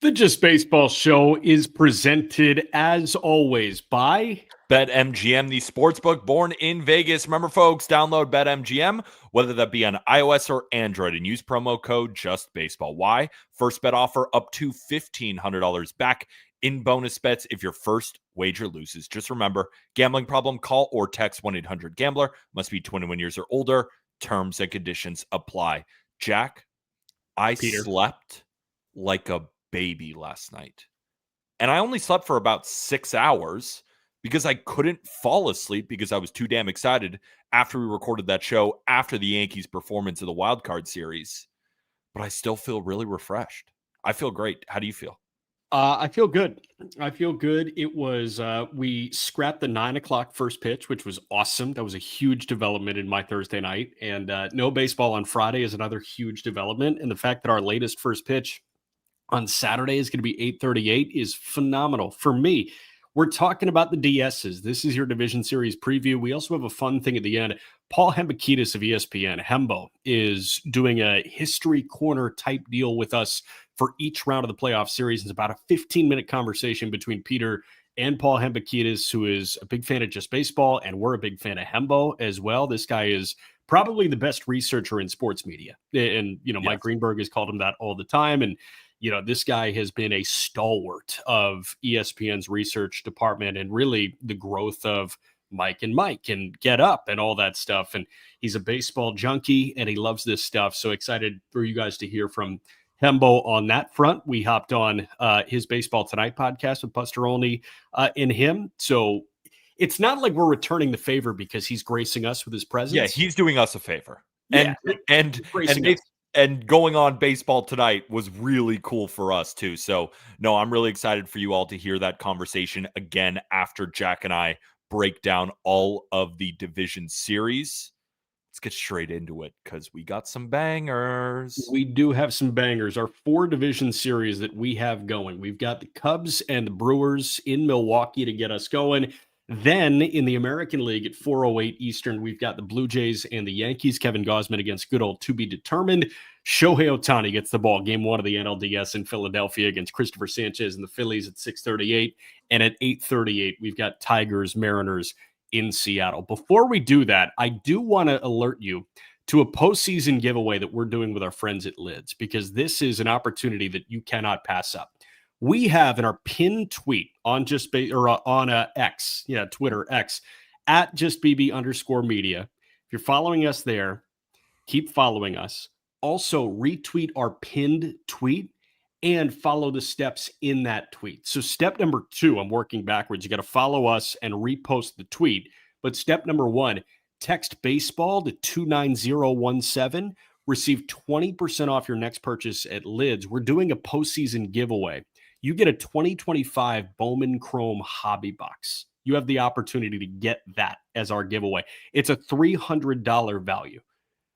The Just Baseball Show is presented, as always, by BetMGM, the sportsbook born in Vegas. Remember, folks, download BetMGM, whether that be on iOS or Android, and use promo code JustBaseball. Why? First bet offer up to $1,500 back in bonus bets if your first wager loses. Just remember, gambling problem, call or text 1-800-GAMBLER. Must be 21 years or older. Terms and conditions apply. Jack, I slept like a baby last night. And I only slept for about 6 hours because I couldn't fall asleep because I was too damn excited after we recorded that show after the Yankees' performance of the wild card series. But I still feel really refreshed. I feel great. How do you feel? I feel good. It was, we scrapped the 9 o'clock first pitch, which was awesome. That was a huge development in my Thursday night. And no baseball on Friday is another huge development. And the fact that our latest first pitch on Saturday is going to be 8:38 is phenomenal for me. We're talking about the DSs. This is your Division Series preview. We also have a fun thing at the end. Paul Hembekides of ESPN, Hembo, is doing a history corner type deal with us for each round of the playoff series. It's about a 15-minute conversation between Peter and Paul Hembekides, who is a big fan of Just Baseball, and we're a big fan of Hembo as well. This guy is probably the best researcher in sports media. And, Yes. Mike Greenberg has called him that all the time. And this guy has been a stalwart of ESPN's research department and really the growth of Mike and Get Up and all that stuff. And he's a baseball junkie and he loves this stuff. So excited for you guys to hear from Hembo on that front. We hopped on his Baseball Tonight podcast with Buster Olney and him. So it's not like we're returning the favor because he's gracing us with his presence. Yeah, he's doing us a favor. Yeah, And going on Baseball Tonight was really cool for us too. So no, I'm really excited for you all to hear that conversation again after Jack and I break down all of the division series. Let's get straight into it because we got some bangers. We do have some bangers. Our 4 division series that we have going. We've got the Cubs and the Brewers in Milwaukee to get us going. Then in the American League at 4:08 Eastern, we've got the Blue Jays and the Yankees. Kevin Gausman against good old to be determined. Shohei Ohtani gets the ball. Game 1 of the NLDS in Philadelphia against Christopher Sanchez and the Phillies at 6:38. And at 8:38, we've got Tigers, Mariners in Seattle. Before we do that, I do want to alert you to a postseason giveaway that we're doing with our friends at Lids, because this is an opportunity that you cannot pass up. We have in our pinned tweet on X, Twitter X, at JustBB_media. If you're following us there, keep following us. Also retweet our pinned tweet and follow the steps in that tweet. So step number 2, I'm working backwards. You got to follow us and repost the tweet. But step number 1, text baseball to 29017. Receive 20% off your next purchase at Lids. We're doing a postseason giveaway. You get a 2025 Bowman Chrome Hobby Box. You have the opportunity to get that as our giveaway. It's a $300 value.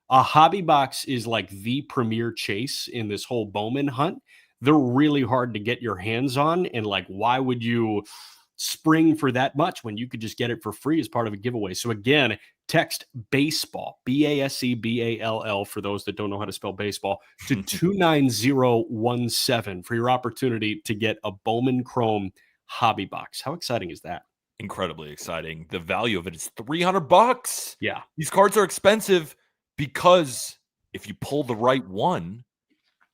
A hobby box is like the premier chase in this whole Bowman hunt. They're really hard to get your hands on. And why would you spring for that much when you could just get it for free as part of a giveaway? So again, text baseball, BASEBALL, for those that don't know how to spell baseball, to 29017 for your opportunity to get a Bowman Chrome hobby box. How exciting is that? Incredibly exciting. The value of it is $300. Yeah. These cards are expensive because if you pull the right one,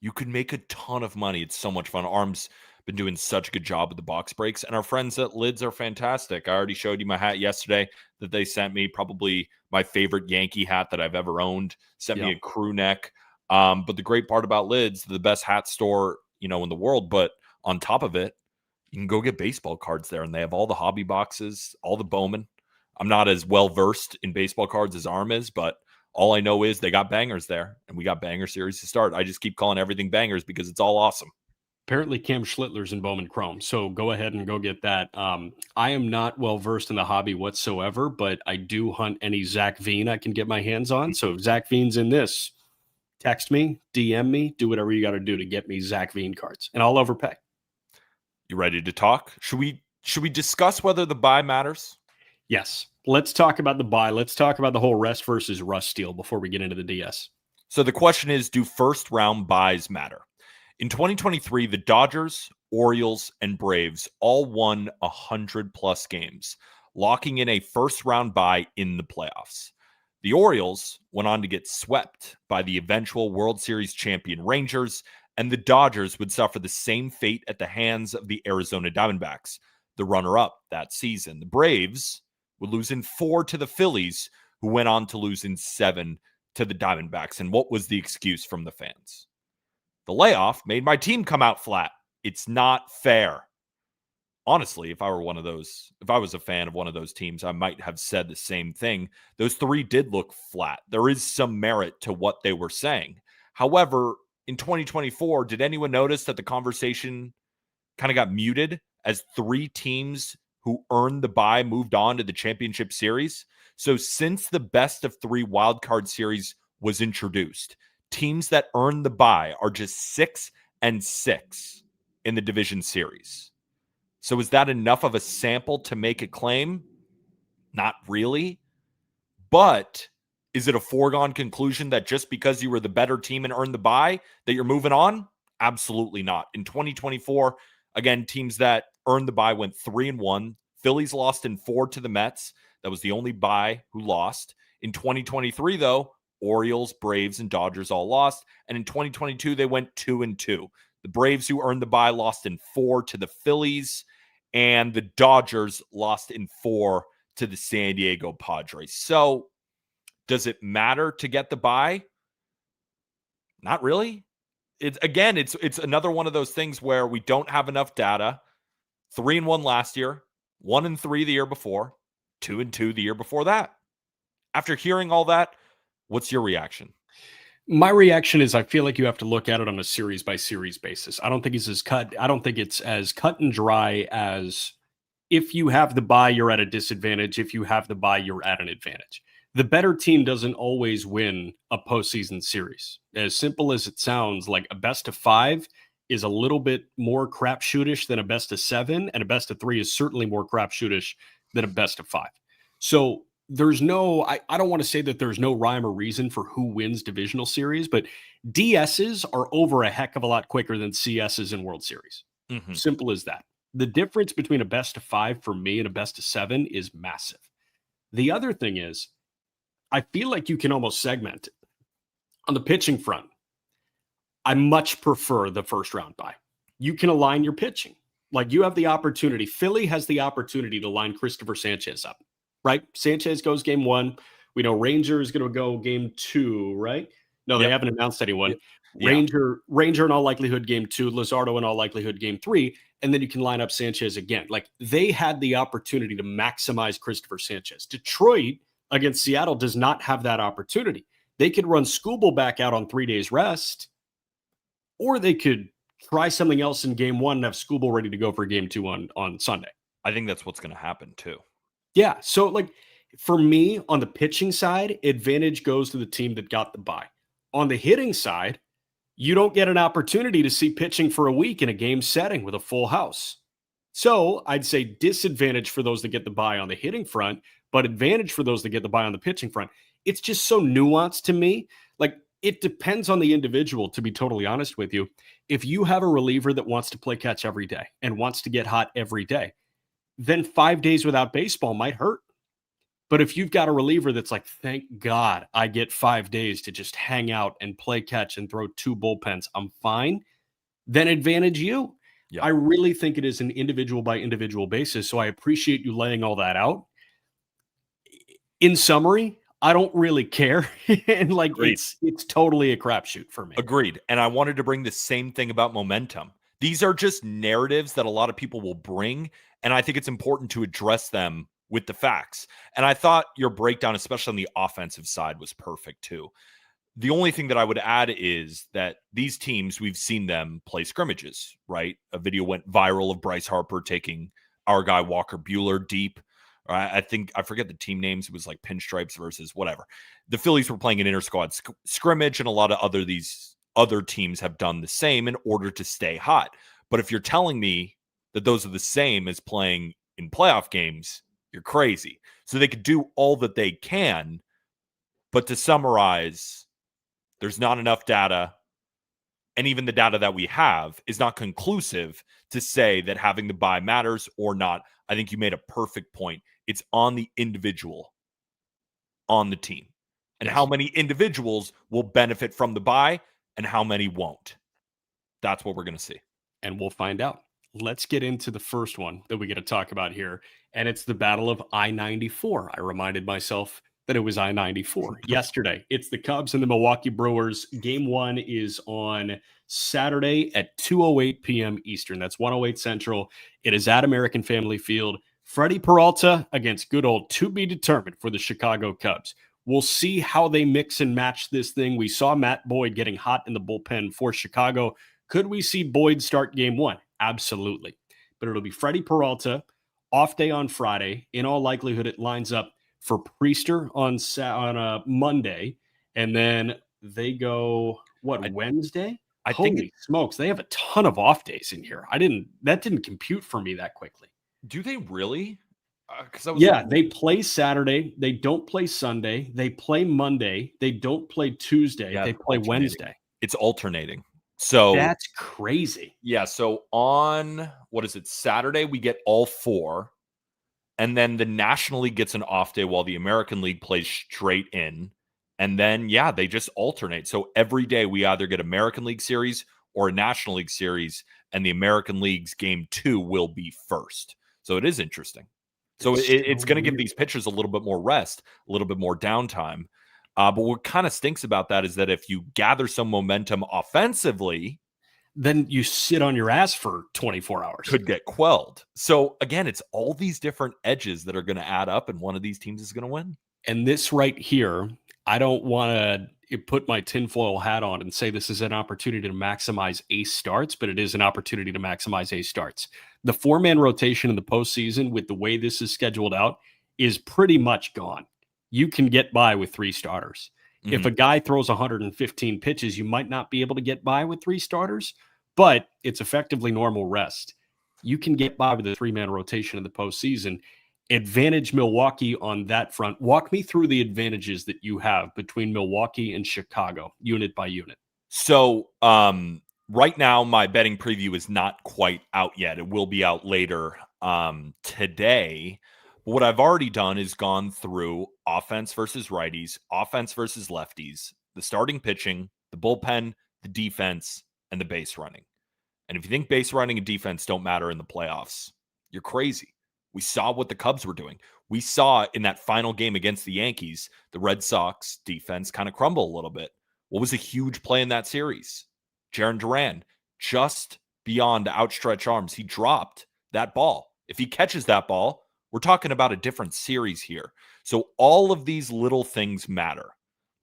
you could make a ton of money. It's so much fun. Arm's been doing such a good job with the box breaks, and our friends at Lids are fantastic. I already showed you my hat yesterday that they sent me, probably my favorite Yankee hat that I've ever owned. Sent me a crew neck. But the great part about Lids, the best hat store, in the world, but on top of it, you can go get baseball cards there, and they have all the hobby boxes, all the Bowman. I'm not as well versed in baseball cards as Arm is, but all I know is they got bangers there, and we got banger series to start. I just keep calling everything bangers because it's all awesome. Apparently Cam Schlittler's in Bowman Chrome, so go ahead and go get that. I am not well-versed in the hobby whatsoever, but I do hunt any Zach Veen I can get my hands on. So if Zach Veen's in this, text me, DM me, do whatever you got to do to get me Zach Veen cards, and I'll overpay. You ready to talk? Should we discuss whether the buy matters? Yes. Let's talk about the buy. Let's talk about the whole rest versus rust deal before we get into the DS. So the question is, do first-round buys matter? In 2023, the Dodgers, Orioles, and Braves all won 100-plus games, locking in a first-round bye in the playoffs. The Orioles went on to get swept by the eventual World Series champion Rangers, and the Dodgers would suffer the same fate at the hands of the Arizona Diamondbacks, the runner-up that season. The Braves would lose in 4 to the Phillies, who went on to lose in 7 to the Diamondbacks. And what was the excuse from the fans? The layoff made my team come out flat. It's not fair. Honestly, if I was a fan of one of those teams, I might have said the same thing. Those 3 did look flat. There is some merit to what they were saying. However, in 2024, did anyone notice that the conversation kind of got muted as 3 teams who earned the bye moved on to the championship series? So since the best of 3 wildcard series was introduced, teams that earned the bye are just 6-6 in the division series. So is that enough of a sample to make a claim? Not really. But is it a foregone conclusion that just because you were the better team and earned the bye that you're moving on? Absolutely not. In 2024, again, teams that earned the bye went 3-1. Phillies lost in 4 to the Mets. That was the only bye who lost. In 2023, though, Orioles, Braves, and Dodgers all lost. And in 2022, they went 2-2. The Braves, who earned the bye, lost in 4 to the Phillies. And the Dodgers lost in 4 to the San Diego Padres. So does it matter to get the bye? Not really. It's another one of those things where we don't have enough data. 3-1 last year, 1-3 the year before, 2-2 the year before that. After hearing all that, what's your reaction? My reaction is I feel like you have to look at it on a series by series basis. I don't think it's as cut and dry as if you have the bye, you're at a disadvantage. If you have the bye, you're at an advantage. The better team doesn't always win a postseason series. As simple as it sounds, like a best of 5 is a little bit more crapshootish than a best of 7, and a best of 3 is certainly more crapshootish than a best of 5. So there's I don't want to say that there's no rhyme or reason for who wins divisional series, but DSs are over a heck of a lot quicker than CSs in World Series. Mm-hmm. Simple as that. The difference between a best of 5 for me and a best of 7 is massive. The other thing is, I feel like you can almost segment it. On the pitching front, I much prefer the first round bye. You can align your pitching. Like you have the opportunity. Philly has the opportunity to line Christopher Sanchez up, right? Sanchez goes game 1. We know Ranger is going to go game 2, right? No, they haven't announced anyone. Yep. Ranger in all likelihood game 2, Luzardo in all likelihood game 3, and then you can line up Sanchez again. Like they had the opportunity to maximize Christopher Sanchez. Detroit against Seattle does not have that opportunity. They could run Skubal back out on 3 days rest, or they could try something else in game 1 and have Skubal ready to go for game 2 on Sunday. I think that's what's going to happen too. Yeah. So like for me on the pitching side, advantage goes to the team that got the bye. On the hitting side, you don't get an opportunity to see pitching for a week in a game setting with a full house. So I'd say disadvantage for those that get the bye on the hitting front, but advantage for those that get the bye on the pitching front. It's just so nuanced to me. Like it depends on the individual, to be totally honest with you. If you have a reliever that wants to play catch every day and wants to get hot every day, then 5 days without baseball might hurt. But if you've got a reliever that's like, thank God I get 5 days to just hang out and play catch and throw 2 bullpens, I'm fine, then advantage you. Yeah. I really think it is an individual by individual basis. So I appreciate you laying all that out. In summary, I don't really care. And like it's totally a crapshoot for me. Agreed. And I wanted to bring the same thing about momentum. These are just narratives that a lot of people will bring. And I think it's important to address them with the facts. And I thought your breakdown, especially on the offensive side, was perfect too. The only thing that I would add is that these teams, we've seen them play scrimmages, right? A video went viral of Bryce Harper taking our guy Walker Buehler deep. I forget the team names. It was like Pinstripes versus whatever. The Phillies were playing an inter-squad scrimmage, and a lot of these other teams have done the same in order to stay hot. But if you're telling me that those are the same as playing in playoff games, you're crazy. So they could do all that they can, but to summarize, there's not enough data, And even the data that we have is not conclusive to say that having the bye matters or not. I think you made a perfect point. It's on the individual on the team and how many individuals will benefit from the bye and how many won't. That's what we're going to see. And we'll find out. Let's get into the first one that we get to talk about here. And it's the Battle of I-94. I reminded myself that it was I-94 yesterday. It's the Cubs and the Milwaukee Brewers. Game 1 is on Saturday at 2:08 p.m. Eastern. That's 1:08 Central. It is at American Family Field. Freddie Peralta against good old to be determined for the Chicago Cubs. We'll see how they mix and match this thing. We saw Matt Boyd getting hot in the bullpen for Chicago. Could we see Boyd start game 1? Absolutely. But it'll be Freddie Peralta, off day on Friday. In all likelihood, it lines up for Priester on a Monday. And then they go, Wednesday? Holy smokes. They have a ton of off days in here. That didn't compute for me that quickly. Do they really? They play Saturday. They don't play Sunday. They play Monday. They don't play Tuesday. They play Wednesday. It's alternating. So that's crazy. Yeah. So on Saturday, we get all 4. And then the National League gets an off day while the American League plays straight in. And then, they just alternate. So every day we either get American League Series or a National League Series, and the American League's game 2 will be first. So it is interesting. So it's going to give these pitchers a little bit more rest, a little bit more downtime. But what kind of stinks about that is that if you gather some momentum offensively, then you sit on your ass for 24 hours. Could get quelled. So again, it's all these different edges that are going to add up, and one of these teams is going to win. And this right here, I don't want to put my tinfoil hat on and say this is an opportunity to maximize ace starts, but it is an opportunity to maximize ace starts. The 4-man rotation in the postseason, with the way this is scheduled out, is pretty much gone. You can get by with 3 starters. Mm-hmm. If a guy throws 115 pitches, you might not be able to get by with 3 starters, but it's effectively normal rest. You can get by with a 3-man rotation in the postseason. Advantage Milwaukee on that front. Walk me through the advantages that you have between Milwaukee and Chicago, unit by unit. So right now, my betting preview is not quite out yet. It will be out later today. But what I've already done is gone through offense versus righties, offense versus lefties, the starting pitching, the bullpen, the defense, and the base running. And if you think base running and defense don't matter in the playoffs, you're crazy. We saw what the Cubs were doing. We saw in that final game against the Yankees, the Red Sox defense kind of crumble a little bit. What was a huge play in that series? Jarren Duran, just beyond outstretched arms, he dropped that ball. If he catches that ball, we're talking about a different series here. So all of these little things matter.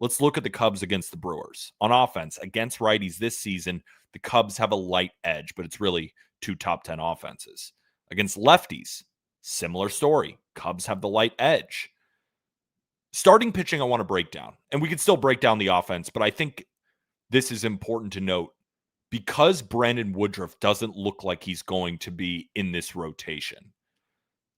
Let's look at the Cubs against the Brewers. On offense, against righties this season, the Cubs have a light edge, but it's really 2 top 10 offenses. Against lefties, similar story. Cubs have the light edge. Starting pitching, I want to break down. And we can still break down the offense, but I think this is important to note. Because Brandon Woodruff doesn't look like he's going to be in this rotation,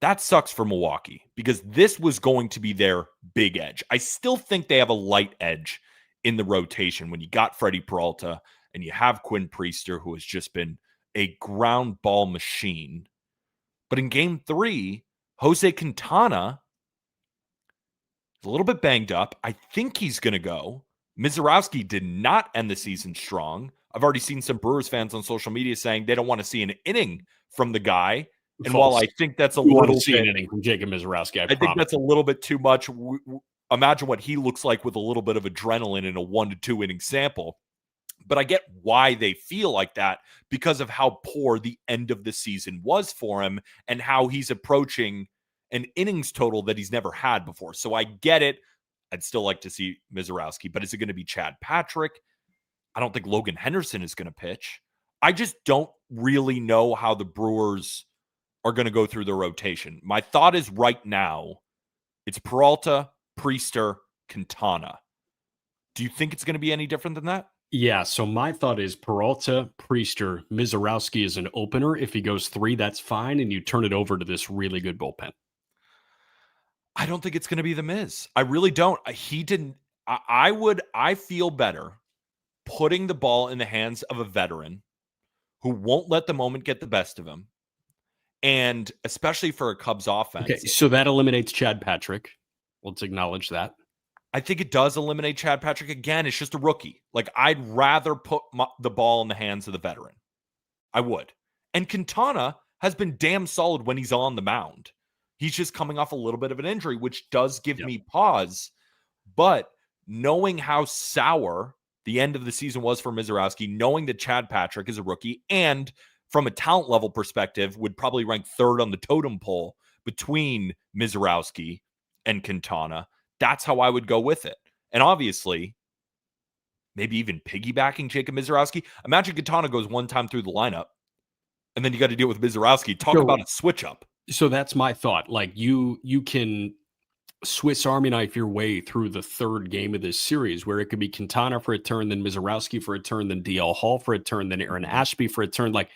that sucks for Milwaukee because this was going to be their big edge. I still think they have a light edge in the rotation when you got Freddie Peralta and you have Quinn Priester, who has just been a ground ball machine. But in game 3, Jose Quintana is a little bit banged up. I think he's going to go. Mizorowski did not end the season strong. I've already seen some Brewers fans on social media saying they don't want to see an inning from the guy. And while I think that's a little bit inning from Jacob Mizorowski, I think that's a little bit too much. Imagine what he looks like with a little bit of adrenaline in a 1 to 2 inning sample. But I get why they feel like that because of how poor the end of the season was for him and how he's approaching an innings total that he's never had before. So I get it. I'd still like to see Mizorowski, but is it going to be Chad Patrick? I don't think Logan Henderson is going to pitch. I just don't really know how the Brewers are going to go through the rotation. My thought is right now, it's Peralta, Priester, Quintana. Do you think it's going to be any different than that? Yeah, so my thought is Peralta, Priester, Mizorowski is an opener. If he goes 3, that's fine, and you turn it over to this really good bullpen. I don't think it's going to be the Miz. I really don't. He didn't. I feel better putting the ball in the hands of a veteran who won't let the moment get the best of him. And especially for a Cubs offense. Okay, so that eliminates Chad Patrick. Let's acknowledge that. I think it does eliminate Chad Patrick. Again, it's just a rookie. Like, I'd rather put the ball in the hands of the veteran. I would. And Quintana has been damn solid when he's on the mound. He's just coming off a little bit of an injury, which does give me pause. But knowing how sour the end of the season was for Mizorowski, knowing that Chad Patrick is a rookie, and from a talent level perspective, would probably rank third on the totem pole between Mizorowski and Quintana, that's how I would go with it. And obviously, maybe even piggybacking Jacob Mizorowski. Imagine Quintana goes one time through the lineup, and then you got to deal with Mizorowski. Talk about a switch up. So that's my thought. Like, you can Swiss Army knife your way through the third game of this series, where it could be Quintana for a turn, then Mizorowski for a turn, then DL Hall for a turn, then Aaron Ashby for a turn. Like,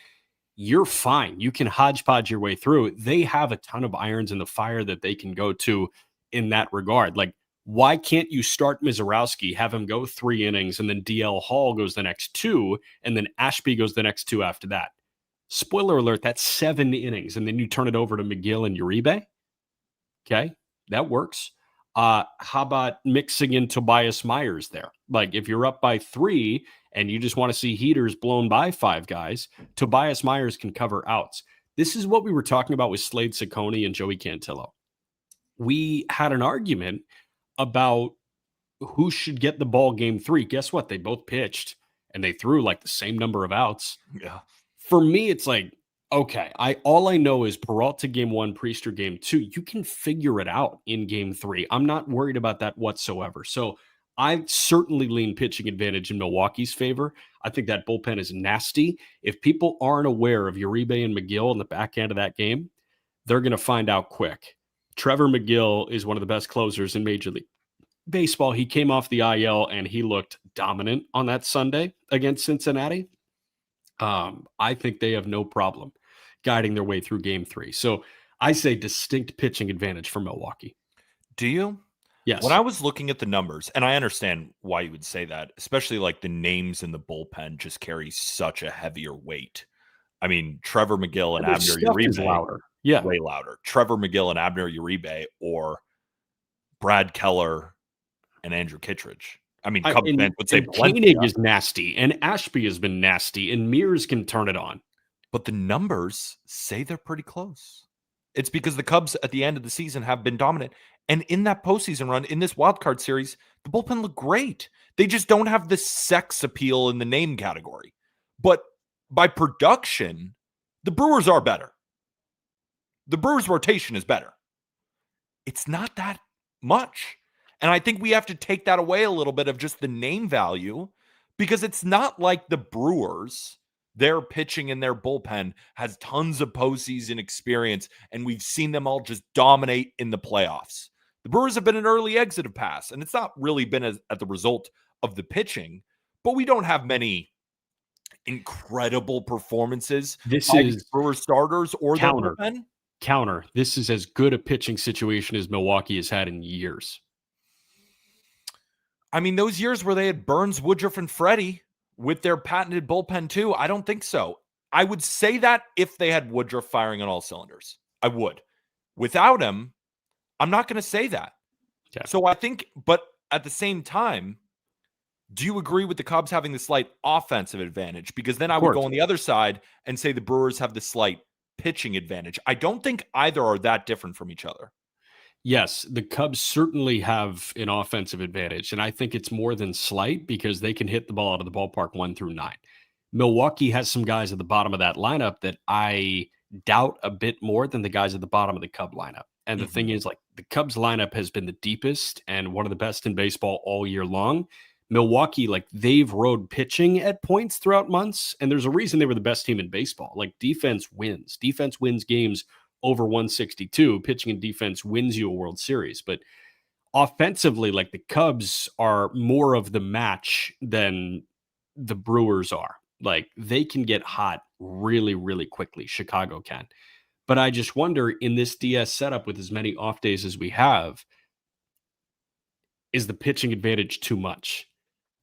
you're fine. You can hodgepodge your way through. They have a ton of irons in the fire that they can go to in that regard. Like, why can't you start Mizorowski, have him go 3 innings, and then DL Hall goes the next 2, and then Ashby goes the next 2 after that? Spoiler alert, that's 7 innings, and then you turn it over to McGill and Uribe. Okay, that works. How about mixing in Tobias Myers there? Like, if you're up by 3 and you just want to see heaters blown by 5 guys, Tobias Myers can cover outs. This is what we were talking about with Slade Ciccone and Joey Cantillo. We had an argument about who should get the ball game 3. Guess what? They both pitched and they threw like the same number of outs. Yeah. For me, it's like, okay, all I know is Peralta game 1, Priester game 2. You can figure it out in game 3. I'm not worried about that whatsoever. So I certainly lean pitching advantage in Milwaukee's favor. I think that bullpen is nasty. If people aren't aware of Uribe and McGill in the back end of that game, they're going to find out quick. Trevor McGill is one of the best closers in Major League Baseball. He came off the IL and he looked dominant on that Sunday against Cincinnati. I think they have no problem guiding their way through game 3. So I say distinct pitching advantage for Milwaukee. Do you? Yes. When I was looking at the numbers, and I understand why you would say that, especially like the names in the bullpen just carry such a heavier weight. I mean, Trevor McGill and Abner Uribe, louder. Yeah, way louder. Trevor McGill and Abner Uribe, or Brad Keller and Andrew Kittredge. I mean, Cubs fans would say Koenig is nasty, and Ashby has been nasty, and Mears can turn it on. But the numbers say they're pretty close. It's because the Cubs at the end of the season have been dominant. And in that postseason run, in this wildcard series, the bullpen looked great. They just don't have the sex appeal in the name category. But by production, the Brewers are better. The Brewers' rotation is better. It's not that much. And I think we have to take that away a little bit of just the name value, because it's not like the Brewers, their pitching and their bullpen has tons of postseason experience, and we've seen them all just dominate in the playoffs. The Brewers have been an early exit of pass, and it's not really been at the result of the pitching, but we don't have many incredible performances. This is Brewers starters or the bullpen. Counter. This is as good a pitching situation as Milwaukee has had in years. I mean, those years where they had Burns, Woodruff, and Freddie with their patented bullpen too, I don't think so. I would say that if they had Woodruff firing on all cylinders, I would. Without him, I'm not going to say that. Okay. So I think, but at the same time, do you agree with the Cubs having the slight offensive advantage? Because then I would go on the other side and say the Brewers have the slight pitching advantage. I don't think either are that different from each other. Yes, the Cubs certainly have an offensive advantage, and I think it's more than slight because they can hit the ball out of the ballpark 1 through 9. Milwaukee has some guys at the bottom of that lineup that I doubt a bit more than the guys at the bottom of the Cub lineup. And the thing is, like, the Cubs lineup has been the deepest and one of the best in baseball all year long. Milwaukee, like, they've rode pitching at points throughout months, and there's a reason they were the best team in baseball. Like, defense wins. Defense wins games over 162. Pitching and defense wins you a World Series. But offensively, like, the Cubs are more of the match than the Brewers are. Like, they can get hot really, really quickly. Chicago can. But I just wonder, in this DS setup with as many off days as we have, is the pitching advantage too much?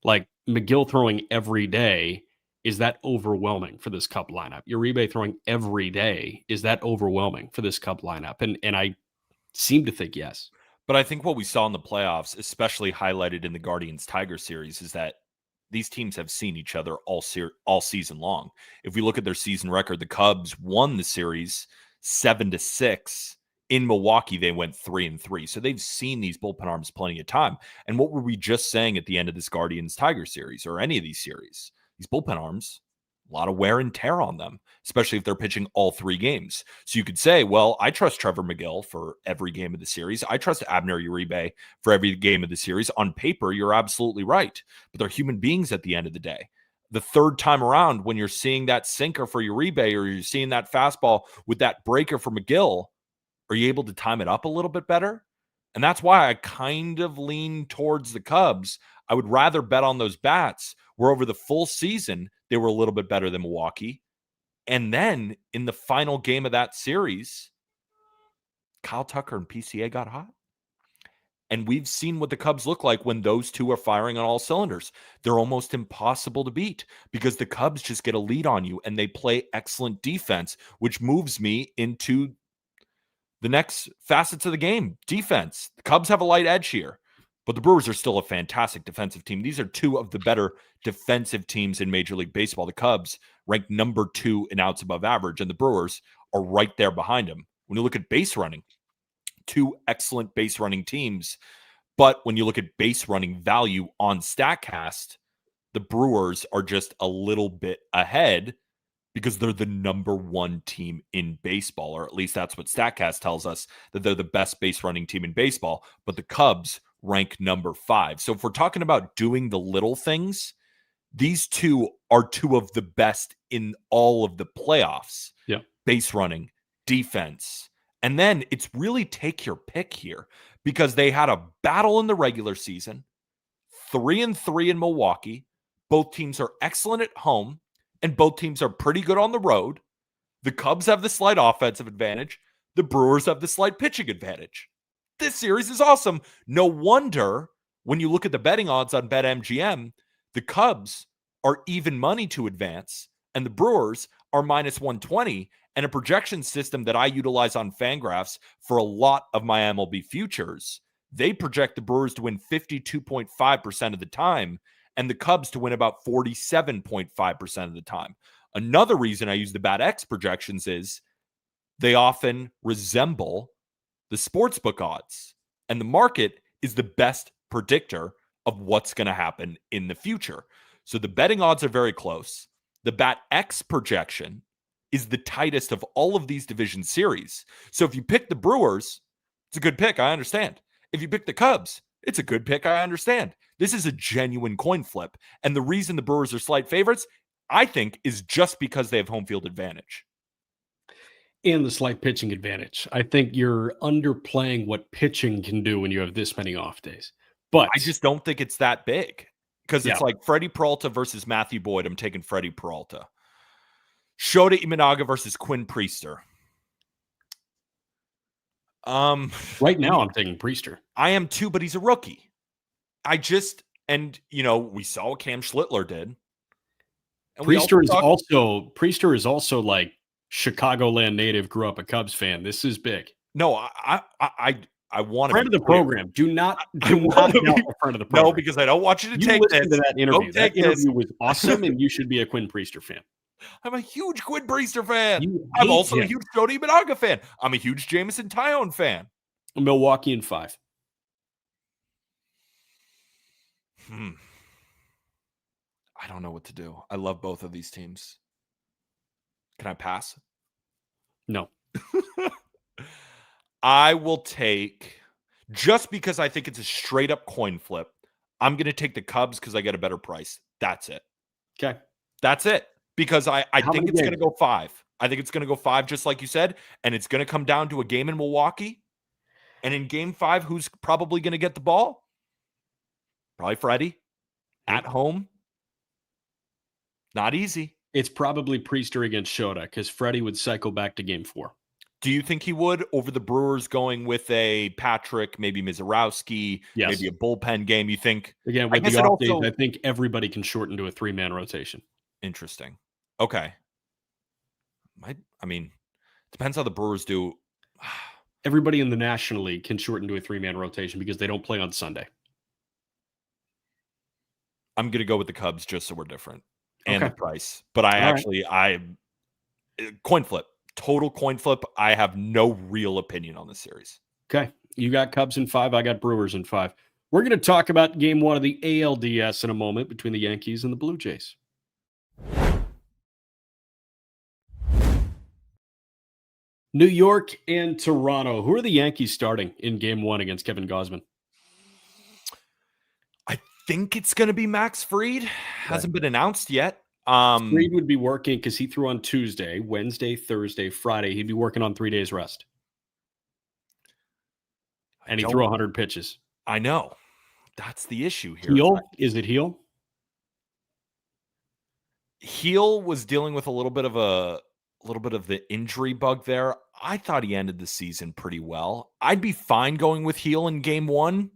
Like McGill throwing every day, is that overwhelming for this Cub lineup? Uribe throwing every day, is that overwhelming for this Cub lineup? And I seem to think yes. But I think what we saw in the playoffs, especially highlighted in the Guardians-Tiger series, is that these teams have seen each other all season long. If we look at their season record, the Cubs won the series 7-6. In Milwaukee, they went 3-3. So they've seen these bullpen arms plenty of time. And what were we just saying at the end of this Guardians-Tiger series or any of these series? These bullpen arms, a lot of wear and tear on them, especially if they're pitching all 3 games. So you could say, well, I trust Trevor McGill for every game of the series. I trust Abner Uribe for every game of the series. On paper, you're absolutely right. But they're human beings at the end of the day. The third time around, when you're seeing that sinker for Uribe or you're seeing that fastball with that breaker for McGill, are you able to time it up a little bit better? And that's why I kind of lean towards the Cubs. I would rather bet on those bats where over the full season, they were a little bit better than Milwaukee. And then in the final game of that series, Kyle Tucker and PCA got hot. And we've seen what the Cubs look like when those two are firing on all cylinders. They're almost impossible to beat because the Cubs just get a lead on you and they play excellent defense, which moves me into the next facets of the game. Defense. The Cubs have a light edge here, but the Brewers are still a fantastic defensive team. These are two of the better defensive teams in Major League Baseball. The Cubs ranked number 2 in outs above average, and the Brewers are right there behind them. When you look at base running, 2 excellent base running teams. But when you look at base running value on StatCast, the Brewers are just a little bit ahead because they're the number 1 team in baseball, or at least that's what StatCast tells us, that they're the best base running team in baseball. But the Cubs rank number 5. So if we're talking about doing the little things, these two are 2 of the best in all of the playoffs. Yeah. Base running, defense. And then it's really take your pick here because they had a battle in the regular season, 3-3 in Milwaukee. Both teams are excellent at home, and both teams are pretty good on the road. The Cubs have the slight offensive advantage. The Brewers have the slight pitching advantage. This series is awesome. No wonder when you look at the betting odds on BetMGM, the Cubs are even money to advance, and the Brewers are minus 120. And a projection system that I utilize on Fangraphs for a lot of my MLB futures, they project the Brewers to win 52.5% of the time and the Cubs to win about 47.5% of the time. Another reason I use the BatX projections is they often resemble the sportsbook odds, and the market is the best predictor of what's going to happen in the future. So the betting odds are very close. The BatX projection is the tightest of all of these division series. So if you pick the Brewers, it's a good pick, I understand. If you pick the Cubs, it's a good pick, I understand. This is a genuine coin flip. And the reason the Brewers are slight favorites, I think, is just because they have home field advantage. And the slight pitching advantage. I think you're underplaying what pitching can do when you have this many off days. But I just don't think it's that big because it's like Freddie Peralta versus Matthew Boyd. I'm taking Freddie Peralta. Shota Imanaga versus Quinn Priester. Right now I'm taking Priester. I am too, but he's a rookie. We saw what Cam Schlittler did. And Priester is also like Chicagoland native, grew up a Cubs fan. This is big. No, I want to friend of the program. Do not be friend of the program. No, because I don't want you to take this. To that interview. That interview was awesome, and you should be a Quinn Priester fan. I'm a huge Quinn Priester fan. I'm also a huge Shota Imanaga fan. I'm a huge Jameson Taillon fan. Milwaukee in 5. I don't know what to do. I love both of these teams. Can I pass? No. I will take, just because I think it's a straight up coin flip, I'm going to take the Cubs because I get a better price. That's it. Okay. That's it. Because I think it's going to go 5. I think it's going to go 5, just like you said. And it's going to come down to a game in Milwaukee. And in game 5, who's probably going to get the ball? Probably Freddie. At home. Not easy. It's probably Priester against Shota because Freddie would cycle back to game 4. Do you think he would over the Brewers going with a Patrick, maybe Mizorowski, Yes. maybe a bullpen game? You think Again, with the off days, I think everybody can shorten to a 3-man rotation. Interesting. Okay. I mean, depends how the Brewers do. Everybody in the National League can shorten to a 3-man rotation because they don't play on Sunday. I'm going to go with the Cubs just so we're different and Okay. the price. But coin flip, total coin flip. I have no real opinion on this series. Okay. You got Cubs in 5. I got Brewers in 5. We're going to talk about game 1 of the ALDS in a moment between the Yankees and the Blue Jays. New York and Toronto. Who are the Yankees starting in game 1 against Kevin Gausman? I think it's going to be Max Fried. Hasn't been announced yet. Fried would be working because he threw on Tuesday, Wednesday, Thursday, Friday. He'd be working on 3 days rest. And he threw 100 pitches. I know. That's the issue here. Heel? Is it Heel? Heel was dealing with a little bit of the injury bug there. I thought he ended the season pretty well. I'd be fine going with Heel in game 1.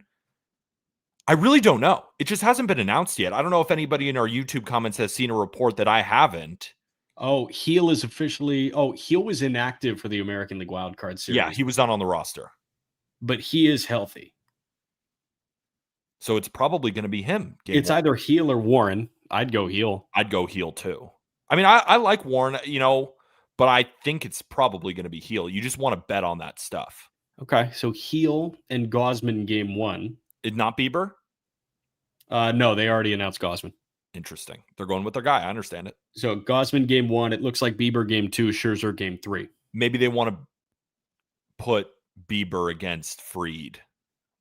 I really don't know. It just hasn't been announced yet. I don't know if anybody in our YouTube comments has seen a report that I haven't. Oh, Heel is officially... Oh, Heel was inactive for the American League Wild Card Series. Yeah, he was not on the roster. But he is healthy. So it's probably going to be him. It's either Heel or Warren. I'd go Heel. I'd go Heel too. I mean, I like Warren, but I think it's probably going to be Heel. You just want to bet on that stuff. Okay, so Heel and Gausman game 1. Did not Bieber? No, they already announced Gausman. Interesting. They're going with their guy. I understand it. So Gausman game 1. It looks like Bieber game 2, Scherzer game 3. Maybe they want to put Bieber against Fried.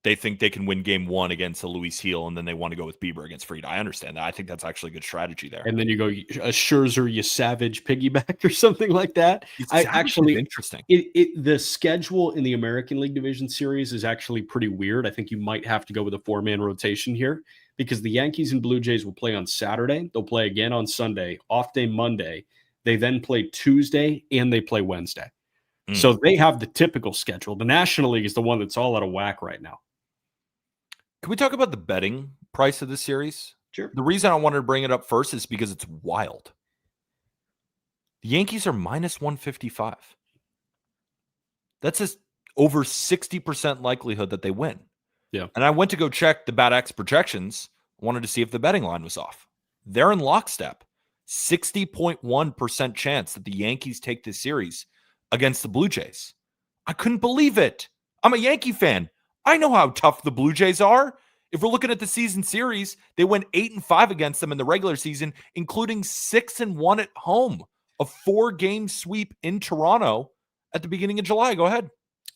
They think they can win game 1 against a Luis Heel, and then they want to go with Bieber against Fried. I understand that. I think that's actually a good strategy there. And then you go a Scherzer, you Savage piggyback or something like that. Interesting. The schedule in the American League Division Series is actually pretty weird. I think you might have to go with a 4-man rotation here because the Yankees and Blue Jays will play on Saturday. They'll play again on Sunday, off day Monday. They then play Tuesday and they play Wednesday. So they have the typical schedule. The National League is the one that's all out of whack right now. Can we talk about the betting price of the series? Sure. The reason I wanted to bring it up first is because it's wild. The Yankees are minus 155. That's over 60% likelihood that they win. Yeah. And I went to go check the BatX projections. I wanted to see if the betting line was off. They're in lockstep. 60.1% chance that the Yankees take this series against the Blue Jays. I couldn't believe it. I'm a Yankee fan. I know how tough the Blue Jays are. If we're looking at the season series, they went 8-5 against them in the regular season, including 6-1 at home. A 4-game sweep in Toronto at the beginning of July. Go ahead.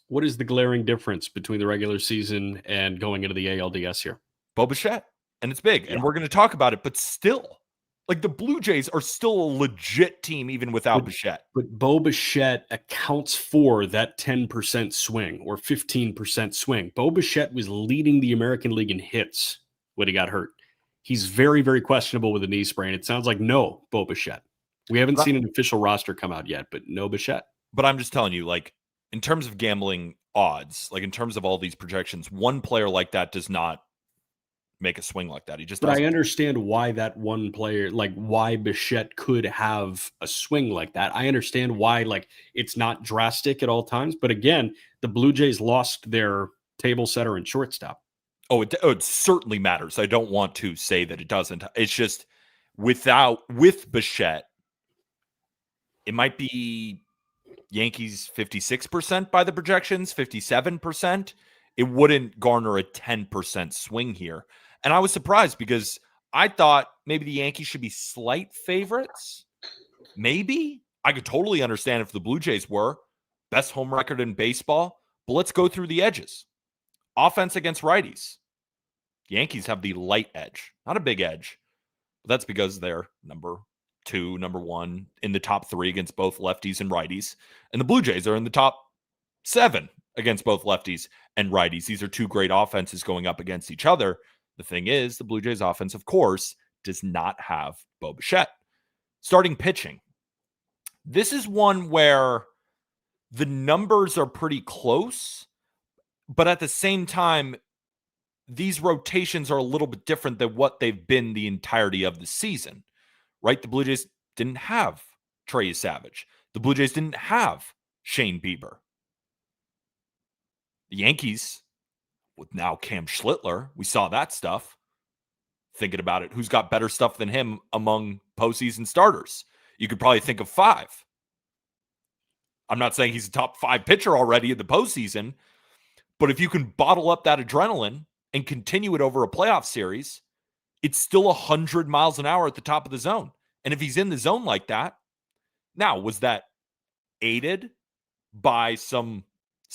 What is the glaring difference between the regular season and going into the ALDS here? Bo Bichette. And it's big. And we're going to talk about it, but still, like the Blue Jays are still a legit team even without Bichette. But Bo Bichette accounts for that 10% swing or 15% swing. Bo Bichette was leading the American League in hits when he got hurt. He's very, very questionable with a knee sprain. It sounds like no Bo Bichette. We haven't seen an official roster come out yet, but no Bichette. But I'm just telling you, like, in terms of gambling odds, like in terms of all these projections, one player like that does not make a swing like that. He just doesn't. But I understand why that one player, like why Bichette could have a swing like that. I understand why, like, it's not drastic at all times. But again, the Blue Jays lost their table setter and shortstop. Oh, it certainly matters. I don't want to say that it doesn't. It's just with Bichette, it might be Yankees 56% by the projections, 57%. It wouldn't garner a 10% swing here. And I was surprised because I thought maybe the Yankees should be slight favorites. Maybe. I could totally understand if the Blue Jays were. Best home record in baseball. But let's go through the edges. Offense against righties. Yankees have the light edge. Not a big edge. But that's because they're number 2, number 1 in the top 3 against both lefties and righties. And the Blue Jays are in the top 7 against both lefties and righties. These are 2 great offenses going up against each other. The thing is, the Blue Jays offense, of course, does not have Bo Bichette. Starting pitching. This is one where the numbers are pretty close, but at the same time, these rotations are a little bit different than what they've been the entirety of the season, right? The Blue Jays didn't have Trey Savage. The Blue Jays didn't have Shane Bieber. The Yankees, with now Cam Schlittler, we saw that stuff. Thinking about it, who's got better stuff than him among postseason starters? You could probably think of 5. I'm not saying he's a top 5 pitcher already in the postseason, but if you can bottle up that adrenaline and continue it over a playoff series, it's still 100 miles an hour at the top of the zone. And if he's in the zone like that, now, was that aided by some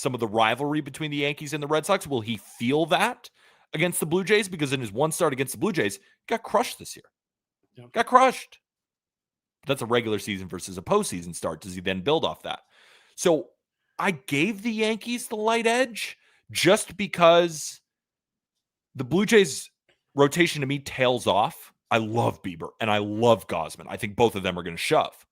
of the rivalry between the Yankees and the Red Sox? Will he feel that against the Blue Jays? Because in his one start against the Blue Jays, he got crushed this year. Yep. Got crushed. But that's a regular season versus a postseason start. Does he then build off that? So I gave the Yankees the light edge just because the Blue Jays rotation to me tails off. I love Bieber and I love Gausman. I think both of them are going to shove.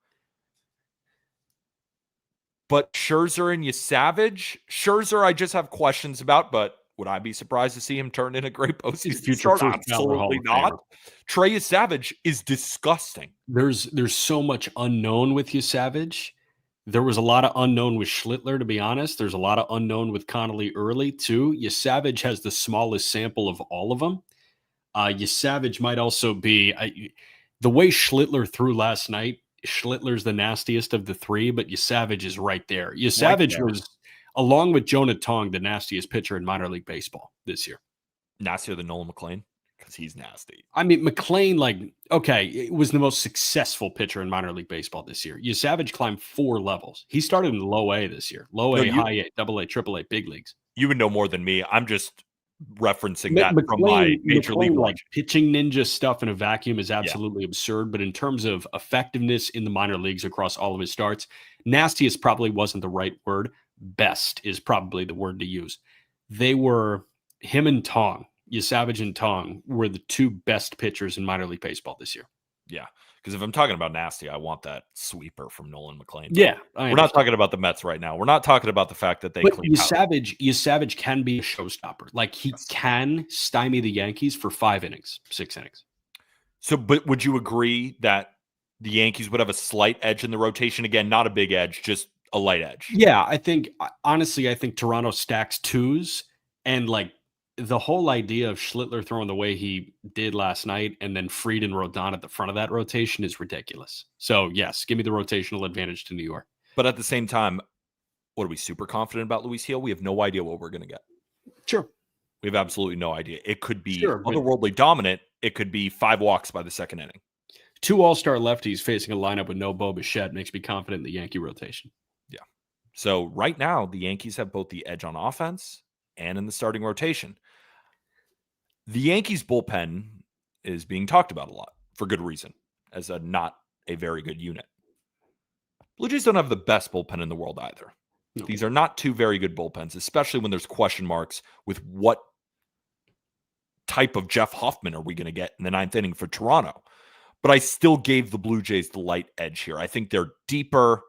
But Scherzer and Scherzer, I just have questions about, but would I be surprised to see him turn in a great postseason start? Absolutely not. Trey Savage is disgusting. There's so much unknown with Savage. There was a lot of unknown with Schlittler, to be honest. There's a lot of unknown with Connolly early, too. Savage has the smallest sample of all of them. Savage might also be the way Schlittler threw last night. Schlittler's the nastiest of the 3, but Savage is right there. Savage was, along with Jonah Tong, the nastiest pitcher in minor league baseball this year. Nastier than Nolan McLean? Because he's nasty. I mean, McLean, it was the most successful pitcher in minor league baseball this year. Savage climbed 4 levels. He started in low A this year. Low A, high A, double A, triple A, big leagues. You would know more than me. I'm just referencing that from my major league watch. Pitching ninja stuff in a vacuum is absolutely absurd, but in terms of effectiveness in the minor leagues across all of his starts, nastiest probably wasn't the right word. Best is probably the word to use. They were, him and Tong, Savage and Tong, were the 2 best pitchers in minor league baseball this year. Yeah, because if I'm talking about nasty, I want that sweeper from Nolan McLean. Yeah, we're not talking about the Mets right now. We're not talking about the fact that they clean out. Savage can be a showstopper. He can stymie the Yankees for 5 innings, 6 innings. So, but would you agree that the Yankees would have a slight edge in the rotation? Again, not a big edge, just a light edge. Yeah, I think Toronto stacks 2s, and the whole idea of Schlittler throwing the way he did last night and then Fried and Rodon at the front of that rotation is ridiculous. So, yes, give me the rotational advantage to New York. But at the same time, what are we super confident about Luis Gil? We have no idea what we're going to get. Sure. We have absolutely no idea. It could be otherworldly dominant. It could be 5 walks by the second inning. 2 all-star lefties facing a lineup with no Bo Bichette makes me confident in the Yankee rotation. Yeah. So right now, the Yankees have both the edge on offense and in the starting rotation. The Yankees bullpen is being talked about a lot for good reason, as not a very good unit. Blue Jays don't have the best bullpen in the world either. No. These are not 2 very good bullpens, especially when there's question marks with what type of Jeff Hoffman are we going to get in the 9th inning for Toronto. But I still gave the Blue Jays the light edge here. I think they're deeper.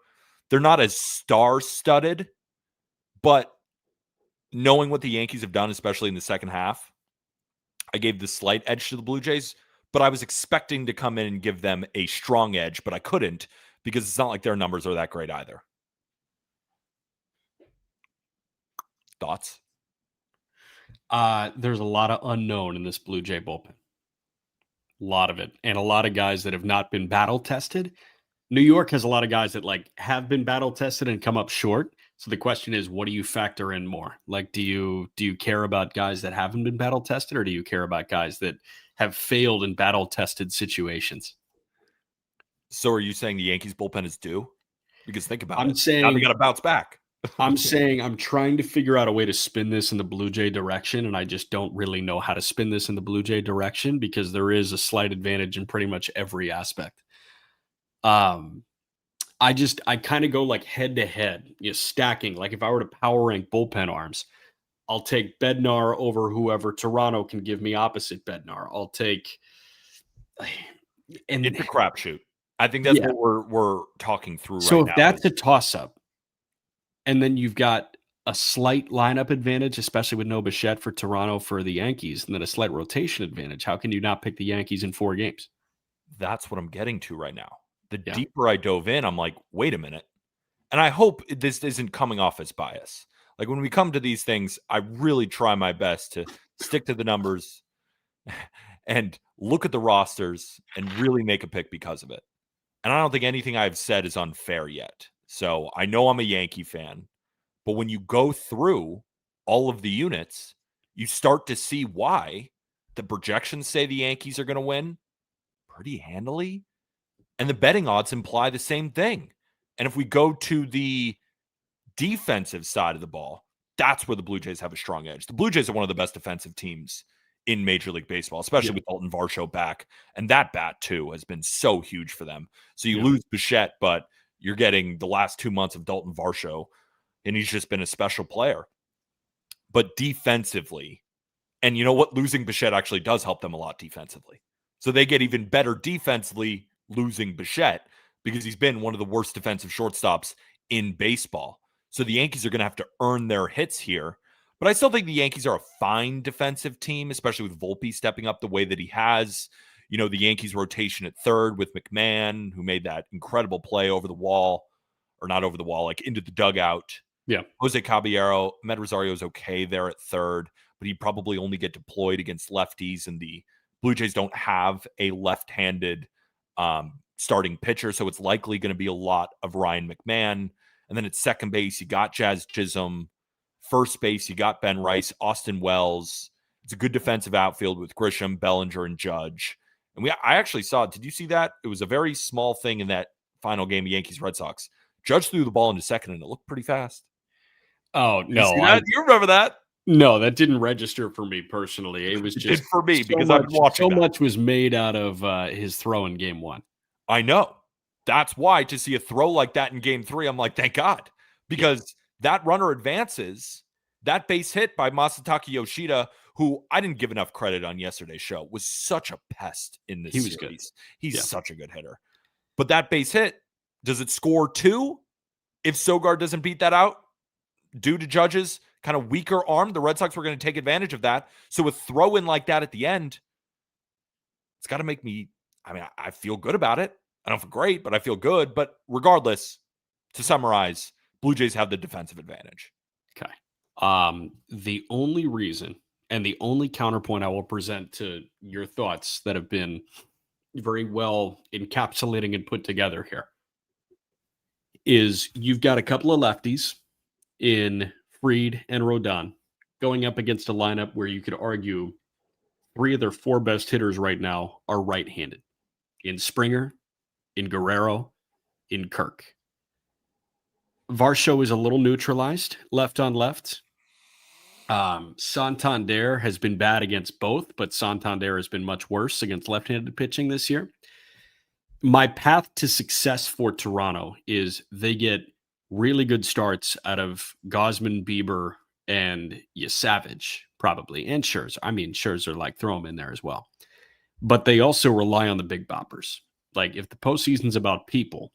They're not as star-studded, but knowing what the Yankees have done, especially in the second half, I gave the slight edge to the Blue Jays, but I was expecting to come in and give them a strong edge, but I couldn't because it's not like their numbers are that great either. Thoughts? There's a lot of unknown in this Blue Jay bullpen. A lot of it. And a lot of guys that have not been battle tested. New York has a lot of guys that have been battle tested and come up short. So the question is, what do you factor in more? Do you care about guys that haven't been battle tested, or do you care about guys that have failed in battle tested situations? So are you saying the Yankees bullpen is due? Because think about it. Now they got to bounce back. I'm saying I'm trying to figure out a way to spin this in the Blue Jay direction, and I just don't really know how to spin this in the Blue Jay direction because there is a slight advantage in pretty much every aspect. I kind of go head to head, stacking. If I were to power rank bullpen arms, I'll take Bednar over whoever Toronto can give me opposite Bednar. I'll take, and it's a crapshoot. I think that's what we're talking through right now. So if that's a toss up, And then you've got a slight lineup advantage, especially with no Bichette for Toronto for the Yankees, and then a slight rotation advantage. How can you not pick the Yankees in 4 games? That's what I'm getting to right now. The Yeah. deeper I dove in, I'm like, wait a minute. And I hope this isn't coming off as bias. Like when we come to these things, I really try my best to stick to the numbers and look at the rosters and really make a pick because of it. And I don't think anything I've said is unfair yet. So I know I'm a Yankee fan, but when you go through all of the units, you start to see why the projections say the Yankees are going to win pretty handily. And the betting odds imply the same thing. And if we go to the defensive side of the ball, that's where the Blue Jays have a strong edge. The Blue Jays are one of the best defensive teams in Major League Baseball, especially with Dalton Varsho back. And that bat, too, has been so huge for them. So you lose Bichette, but you're getting the last 2 months of Dalton Varsho, and he's just been a special player. But defensively, and you know what? Losing Bichette actually does help them a lot defensively. So they get even better defensively losing Bichette because he's been one of the worst defensive shortstops in baseball. So the Yankees are going to have to earn their hits here. But I still think the Yankees are a fine defensive team, especially with Volpe stepping up the way that he has. You know, the Yankees rotation at third with McMahon, who made that incredible play over the wall, or not over the wall, like into the dugout. Yeah. Jose Caballero, Med Rosario's okay there at third, but he'd probably only get deployed against lefties, and the Blue Jays don't have a left-handed starting pitcher, so it's likely going to be a lot of Ryan McMahon. And then at second base, you got Jazz Chisholm. First base, you got Ben Rice, Austin Wells. It's a good defensive outfield with Grisham, Bellinger, and Judge. And I actually saw it. Did you see that? It was a very small thing in that final game of Yankees-Red Sox. Judge threw the ball into second, and it looked pretty fast. Oh, no. You remember that? No, that didn't register for me personally. It was just for me because I've been watching. So much was made out of his throw in game 1. I know. That's why to see a throw like that in game 3, I'm like, thank God. Because that runner advances, that base hit by Masataka Yoshida, who I didn't give enough credit on yesterday's show, was such a pest in this series. Good. He's such a good hitter. But that base hit, does it score 2 if Sogard doesn't beat that out? Due to Judge's kind of weaker arm, the Red Sox were going to take advantage of that. So a throw in like that at the end, it's got to make me, I feel good about it. I don't feel great, but I feel good. But regardless, to summarize, Blue Jays have the defensive advantage. Okay. The only reason and the only counterpoint I will present to your thoughts that have been very well encapsulating and put together here is you've got a couple of lefties in Fried and Rodon going up against a lineup where you could argue 3 of their 4 best hitters right now are right-handed in Springer, in Guerrero, in Kirk. Varsho is a little neutralized left on left. Santander has been bad against both, but Santander has been much worse against left-handed pitching this year. My path to success for Toronto is they get really good starts out of Gausman, Bieber, and Savage, probably, and Scherzer. Scherzer, like, throw him in there as well. But they also rely on the big boppers. Like, if the postseason's about people,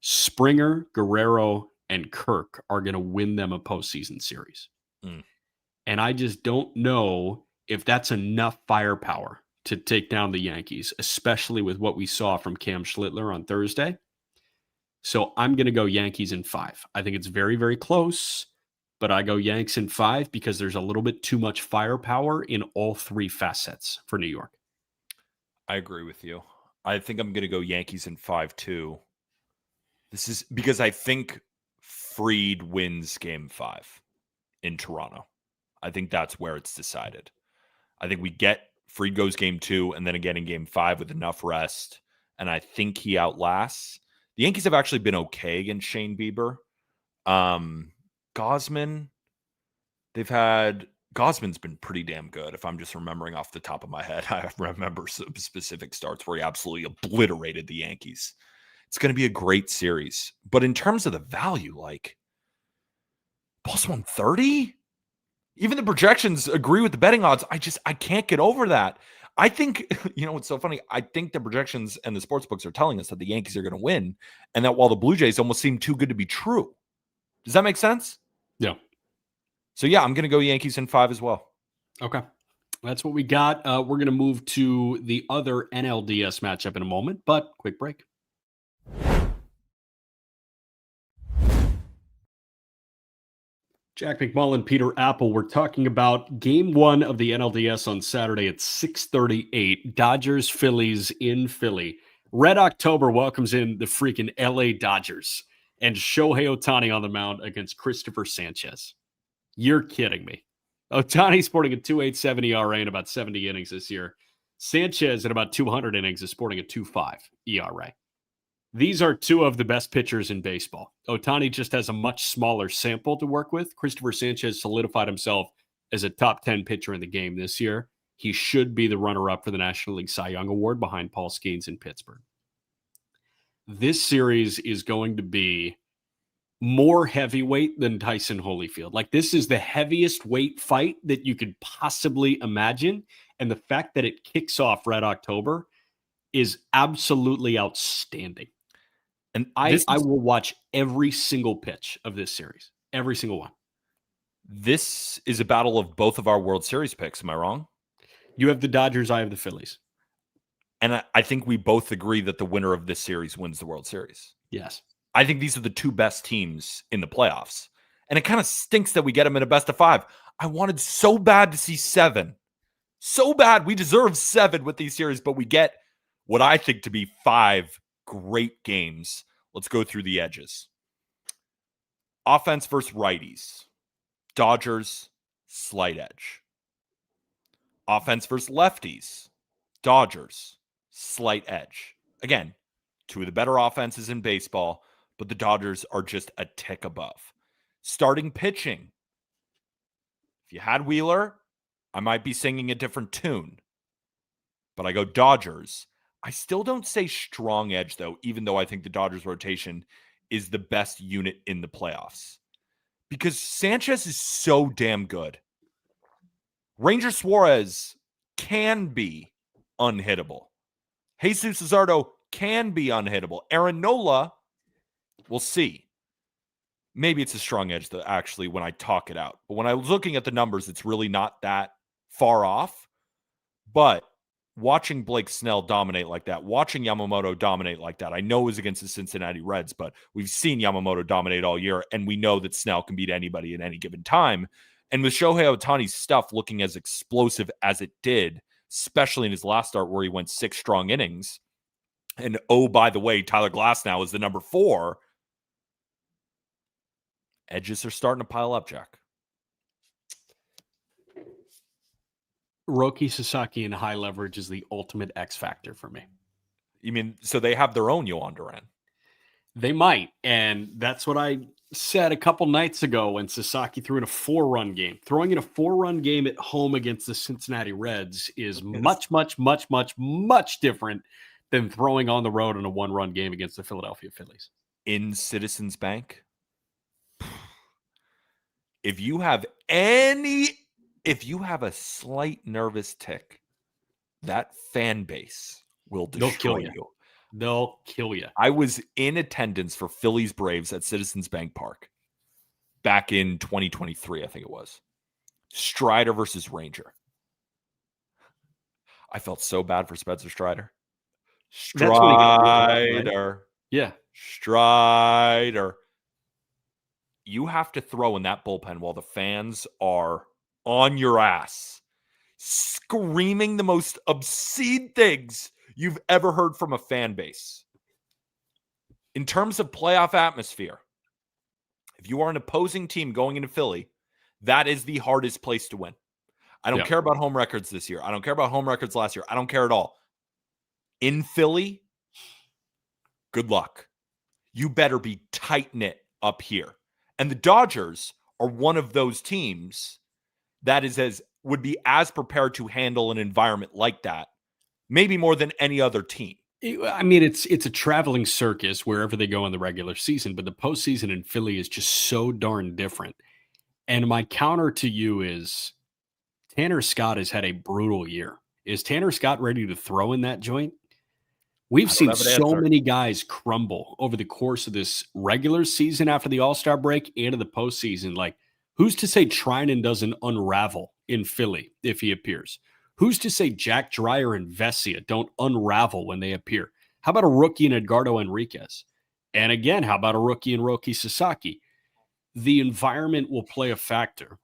Springer, Guerrero, and Kirk are going to win them a postseason series. And I just don't know if that's enough firepower to take down the Yankees, especially with what we saw from Cam Schlittler on Thursday. So I'm going to go Yankees in 5. I think it's very, very close, but I go Yanks in 5 because there's a little bit too much firepower in all 3 facets for New York. I agree with you. I think I'm going to go Yankees in 5 too. This is because I think Fried wins game 5 in Toronto. I think that's where it's decided. I think we get Fried goes game 2 and then again in game 5 with enough rest. And I think he outlasts. The Yankees have actually been okay against Shane Bieber. Gausman, Gausman's been pretty damn good. If I'm just remembering off the top of my head, I remember some specific starts where he absolutely obliterated the Yankees. It's going to be a great series. But in terms of the value, like, plus 130? Even the projections agree with the betting odds. I can't get over that. I think, what's so funny? I think the projections and the sports books are telling us that the Yankees are going to win, and that while the Blue Jays almost seem too good to be true. Does that make sense? Yeah. So yeah, I'm going to go Yankees in 5 as well. Okay. That's what we got. We're going to move to the other NLDS matchup in a moment, but quick break. Jack McMullen, Peter Apple. We're talking about game 1 of the NLDS on Saturday at 6:38. Dodgers-Phillies in Philly. Red October welcomes in the freaking LA Dodgers and Shohei Ohtani on the mound against Christopher Sanchez. You're kidding me. Ohtani sporting a 2.87 ERA in about 70 innings this year. Sanchez in about 200 innings is sporting a 2.5 ERA. These are two of the best pitchers in baseball. Ohtani just has a much smaller sample to work with. Christopher Sanchez solidified himself as a top 10 pitcher in the game this year. He should be the runner-up for the National League Cy Young Award behind Paul Skeens in Pittsburgh. This series is going to be more heavyweight than Tyson Holyfield. Like, this is the heaviest weight fight that you could possibly imagine. And the fact that it kicks off Red October is absolutely outstanding. And I will watch every single pitch of this series. Every single one. This is a battle of both of our World Series picks. Am I wrong? You have the Dodgers. I have the Phillies. And I think we both agree that the winner of this series wins the World Series. Yes. I think these are the two best teams in the playoffs. And it kind of stinks that we get them in a best of 5. I wanted so bad to see 7. So bad. We deserve 7 with these series, but we get what I think to be 5 great games. Let's go through the edges. Offense versus righties. Dodgers, slight edge. Offense versus lefties. Dodgers, slight edge. Again, two of the better offenses in baseball, but the Dodgers are just a tick above. Starting pitching. If you had Wheeler, I might be singing a different tune. But I go Dodgers. I still don't say strong edge, though, even though I think the Dodgers rotation is the best unit in the playoffs. Because Sanchez is so damn good. Ranger Suarez can be unhittable. Jesus Luzardo can be unhittable. Aaron Nola, we'll see. Maybe it's a strong edge, though, actually, when I talk it out. But when I was looking at the numbers, it's really not that far off. But watching Blake Snell dominate like that, watching Yamamoto dominate like that, I know it was against the Cincinnati Reds, but we've seen Yamamoto dominate all year, and we know that Snell can beat anybody at any given time. And with Shohei Ohtani's stuff looking as explosive as it did, especially in his last start where he went 6 strong innings, and oh, by the way, Tyler Glasnow is the number 4, edges are starting to pile up, Jack. Roki Sasaki in high leverage is the ultimate X factor for me. You mean, so they have their own Yohan Duran? They might. And that's what I said a couple nights ago when Sasaki threw in a 4-run game. Throwing in a 4-run game at home against the Cincinnati Reds is much different than throwing on the road in a 1-run game against the Philadelphia Phillies. In Citizens Bank, if you have a slight nervous tick, that fan base will destroy you. They'll kill you. I was in attendance for Phillies Braves at Citizens Bank Park back in 2023, I think it was. Strider versus Ranger. I felt so bad for Spencer Strider. Strider. Right? Yeah. Strider. You have to throw in that bullpen while the fans are on your ass, screaming the most obscene things you've ever heard from a fan base. In terms of playoff atmosphere, if you are an opposing team going into Philly, that is the hardest place to win. I don't care about home records this year. I don't care about home records last year. I don't care at all. In Philly, good luck. You better be tight-knit up here. And the Dodgers are one of those teams that would be as prepared to handle an environment like that, maybe more than any other team. I mean, it's a traveling circus wherever they go in the regular season, but the postseason in Philly is just so darn different. And my counter to you is Tanner Scott has had a brutal year. Is Tanner Scott ready to throw in that joint? We've I don't seen have an so answer. many guys crumble over the course of this regular season after the All-Star break and in the postseason. Like, who's to say Trinan doesn't unravel in Philly if he appears? Who's to say Jack Dreyer and Vesia don't unravel when they appear? How about a rookie in Edgardo Enriquez? And again, how about a rookie in Roki Sasaki? The environment will play a factor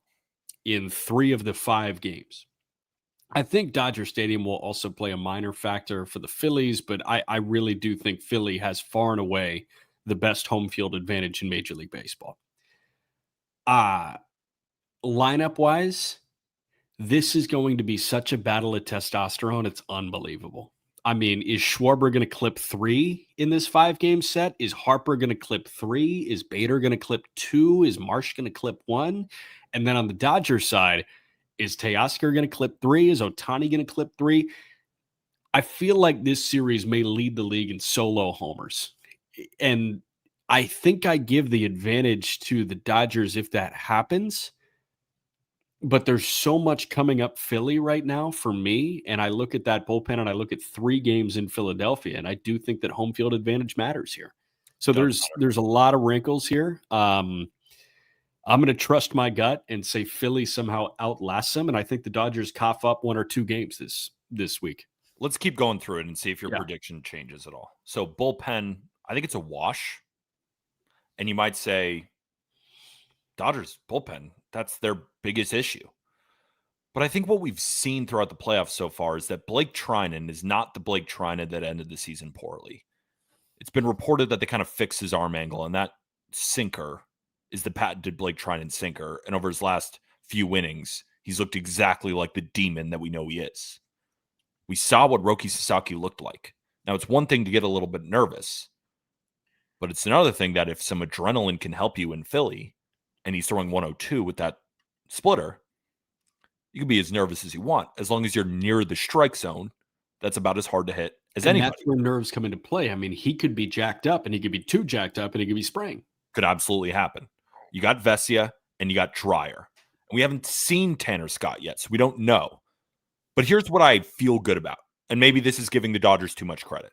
in 3 of the 5 games. I think Dodger Stadium will also play a minor factor for the Phillies, but I really do think Philly has far and away the best home field advantage in Major League Baseball. Lineup wise, this is going to be such a battle of testosterone. It's unbelievable. I mean, is Schwarber going to clip 3 in this 5-game set? Is Harper going to clip 3? Is Bader going to clip 2? Is Marsh going to clip 1? And then on the Dodgers side, is Teoscar going to clip 3? Is Ohtani going to clip 3? I feel like this series may lead the league in solo homers. And I think I give the advantage to the Dodgers if that happens. But there's so much coming up Philly right now for me. And I look at that bullpen and I look at 3 games in Philadelphia. And I do think that home field advantage matters here. So there's a lot of wrinkles here. I'm going to trust my gut and say Philly somehow outlasts them. And I think the Dodgers cough up 1 or 2 games this week. Let's keep going through it and see if your prediction changes at all. So bullpen, I think it's a wash. And you might say, Dodgers bullpen, that's their biggest issue. But I think what we've seen throughout the playoffs so far is that Blake Trinan is not the Blake Trinan that ended the season poorly. It's been reported that they kind of fixed his arm angle, and that sinker is the patented Blake Trinan sinker. And over his last few innings, he's looked exactly like the demon that we know he is. We saw what Roki Sasaki looked like. Now, it's one thing to get a little bit nervous, but it's another thing that if some adrenaline can help you in Philly, and he's throwing 102 with that splitter, you can be as nervous as you want. As long as you're near the strike zone, that's about as hard to hit as anybody. That's where nerves come into play. I mean, he could be jacked up, and he could be too jacked up, and he could be spraying. Could absolutely happen. You got Vesia, and you got Dreyer. We haven't seen Tanner Scott yet, so we don't know. But here's what I feel good about, and maybe this is giving the Dodgers too much credit.